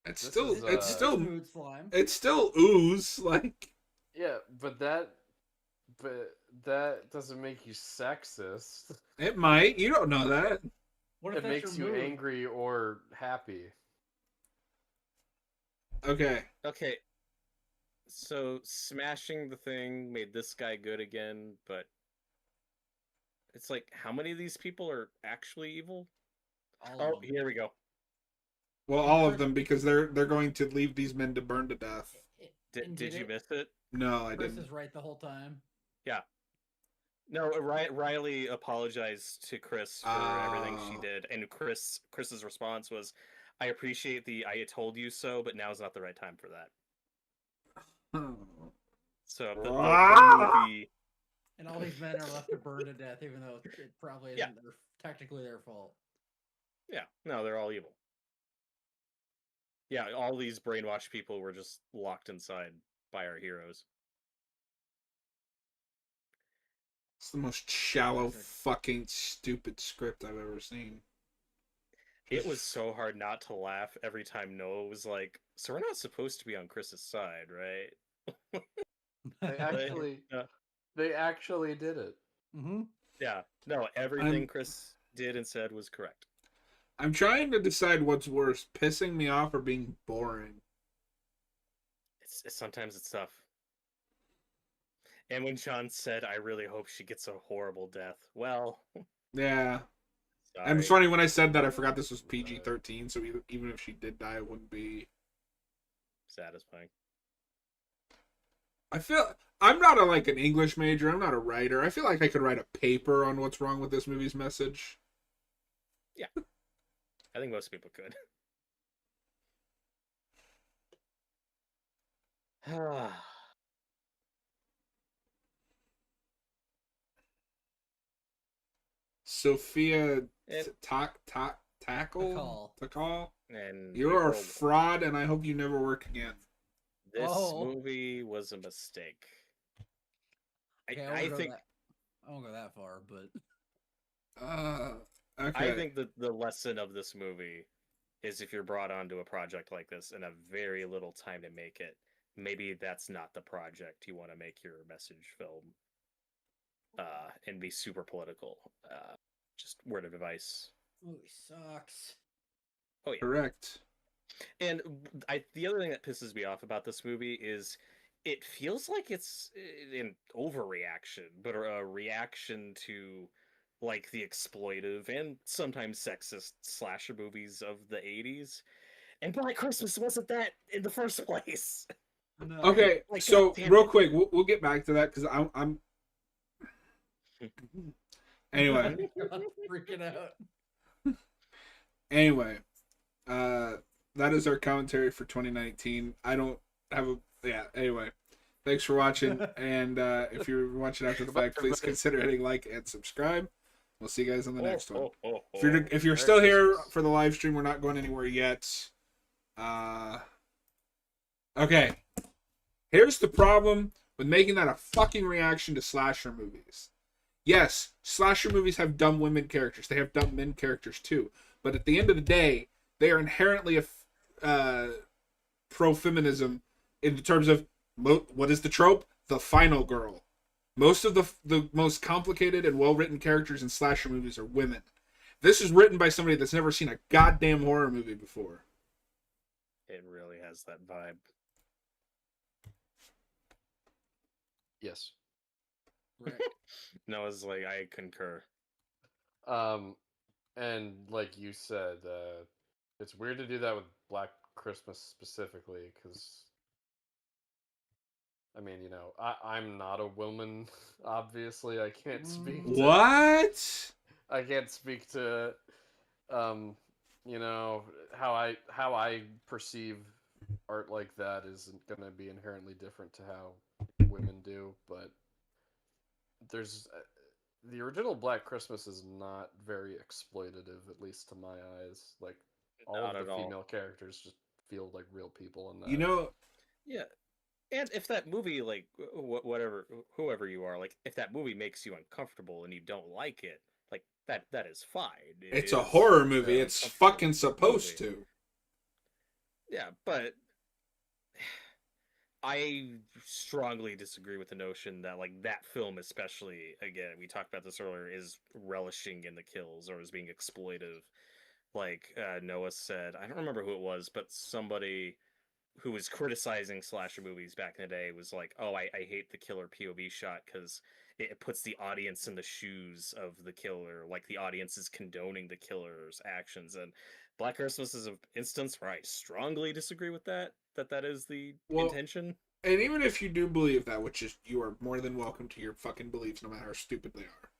It's This still, is, it's uh, still, Mood slime. it's still ooze. Like, Yeah, but that doesn't make you sexist. it might. You don't know that. What if It that's makes your you mood? angry or happy. Okay. Okay, so smashing the thing made this guy good again, but it's like, how many of these people are actually evil? All Oh, of them. here we go. Well, And all of Chris- them because they're going to leave these men to burn to death. And Did you it? miss it? No, I Chris didn't. is right the whole time. Yeah. No, Riley apologized to Chris for everything she Ah. did, and Chris's response was, "I appreciate the 'I told you so,' but now's not the right time for that." So the Ah! movie, And all these men are left to burn to death, even though it probably isn't technically their fault. yeah, no, they're all evil. Yeah, all these brainwashed people were just locked inside by our heroes. It's the most shallow, Classic. fucking stupid script I've ever seen. It was so hard not to laugh every time Noah was like, "So we're not supposed to be on Chris's side, right?" They actually did it. Mm-hmm. Yeah, no, everything Chris did and said was correct. I'm trying to decide what's worse, pissing me off or being boring. Sometimes it's tough. And when John said, "I really hope she gets a horrible death," well, Yeah. sorry. And it's funny when I said that I forgot this was PG-13, so even if she did die, it wouldn't be. Satisfying. I feel I'm not an English major. I'm not a writer. I feel like I could write a paper on what's wrong with this movie's message. Yeah, I think most people could. Sophia And- Tackle? And You're a April, fraud, and I hope you never work again. this Oh. movie was a mistake. Okay, I think I won't go that far, but Okay. I think that the lesson of this movie is, if you're brought onto a project like this and have very little time to make it, maybe that's not the project you want to make your message film, and be super political. Just word of advice. movie sucks. Oh yeah. Correct. And the other thing that pisses me off about this movie is it feels like it's an overreaction, but a reaction to like the exploitive and sometimes sexist slasher movies of the 80s. And Black Christmas wasn't that in the first place. No. Okay, Like, so goddamn real it. quick, we'll get back to that because I'm. Anyway, I'm freaking out. anyway, that is our commentary for 2019. I don't have a Anyway, thanks for watching, and if you're watching after the fact, please consider hitting like and subscribe. We'll see you guys on the next one. If you're Merry still here Christmas. for the live stream, we're not going anywhere yet. Okay. Here's the problem with making that a fucking reaction to slasher movies. Yes, slasher movies have dumb women characters. They have dumb men characters too. But at the end of the day, they are inherently pro-feminism in terms of what is the trope? The final girl. Most of the most complicated and well-written characters in slasher movies are women. This is written by somebody that's never seen a goddamn horror movie before. It really has that vibe. Yes. Right. Noah's like, I concur. And like you said, it's weird to do that with Black Christmas specifically, because I mean, you know, I'm not a woman. Obviously, I can't speak. What? I can't speak to, you know, how I perceive art like that isn't gonna be inherently different to how women do, but there's the original Black Christmas is not very exploitative, at least to my eyes. Like all Not of at the all. female characters just feel like real people in that. You know, Yeah. And if that movie, like, whoever you are, like, if that movie makes you uncomfortable and you don't like it, like, that is fine. It it's a is horror movie. an It's uncomfortable fucking supposed movie. to. Yeah, but I strongly disagree with the notion that, like, that film, especially, again, we talked about this earlier, is relishing in the kills or is being exploitive. Like Noah said, I don't remember who it was, but somebody who was criticizing slasher movies back in the day was like, "Oh, I hate the killer POV shot because it puts the audience in the shoes of the killer, like the audience is condoning the killer's actions." And Black Christmas is an instance where I strongly disagree with that. That is the Well, intention. And even if you do believe that, which is you are more than welcome to your fucking beliefs, no matter how stupid they are.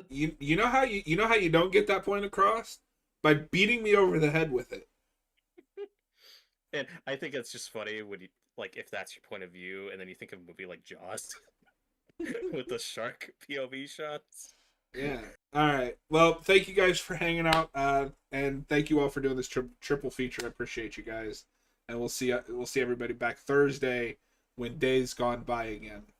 You know how you don't get that point across by beating me over the head with it. And I think it's just funny when you like if that's your point of view, and then you think of a movie like Jaws with the shark POV shots. Yeah. All right. Well, thank you guys for hanging out, and thank you all for doing this triple feature. I appreciate you guys, and we'll see everybody back Thursday when Days Gone By again.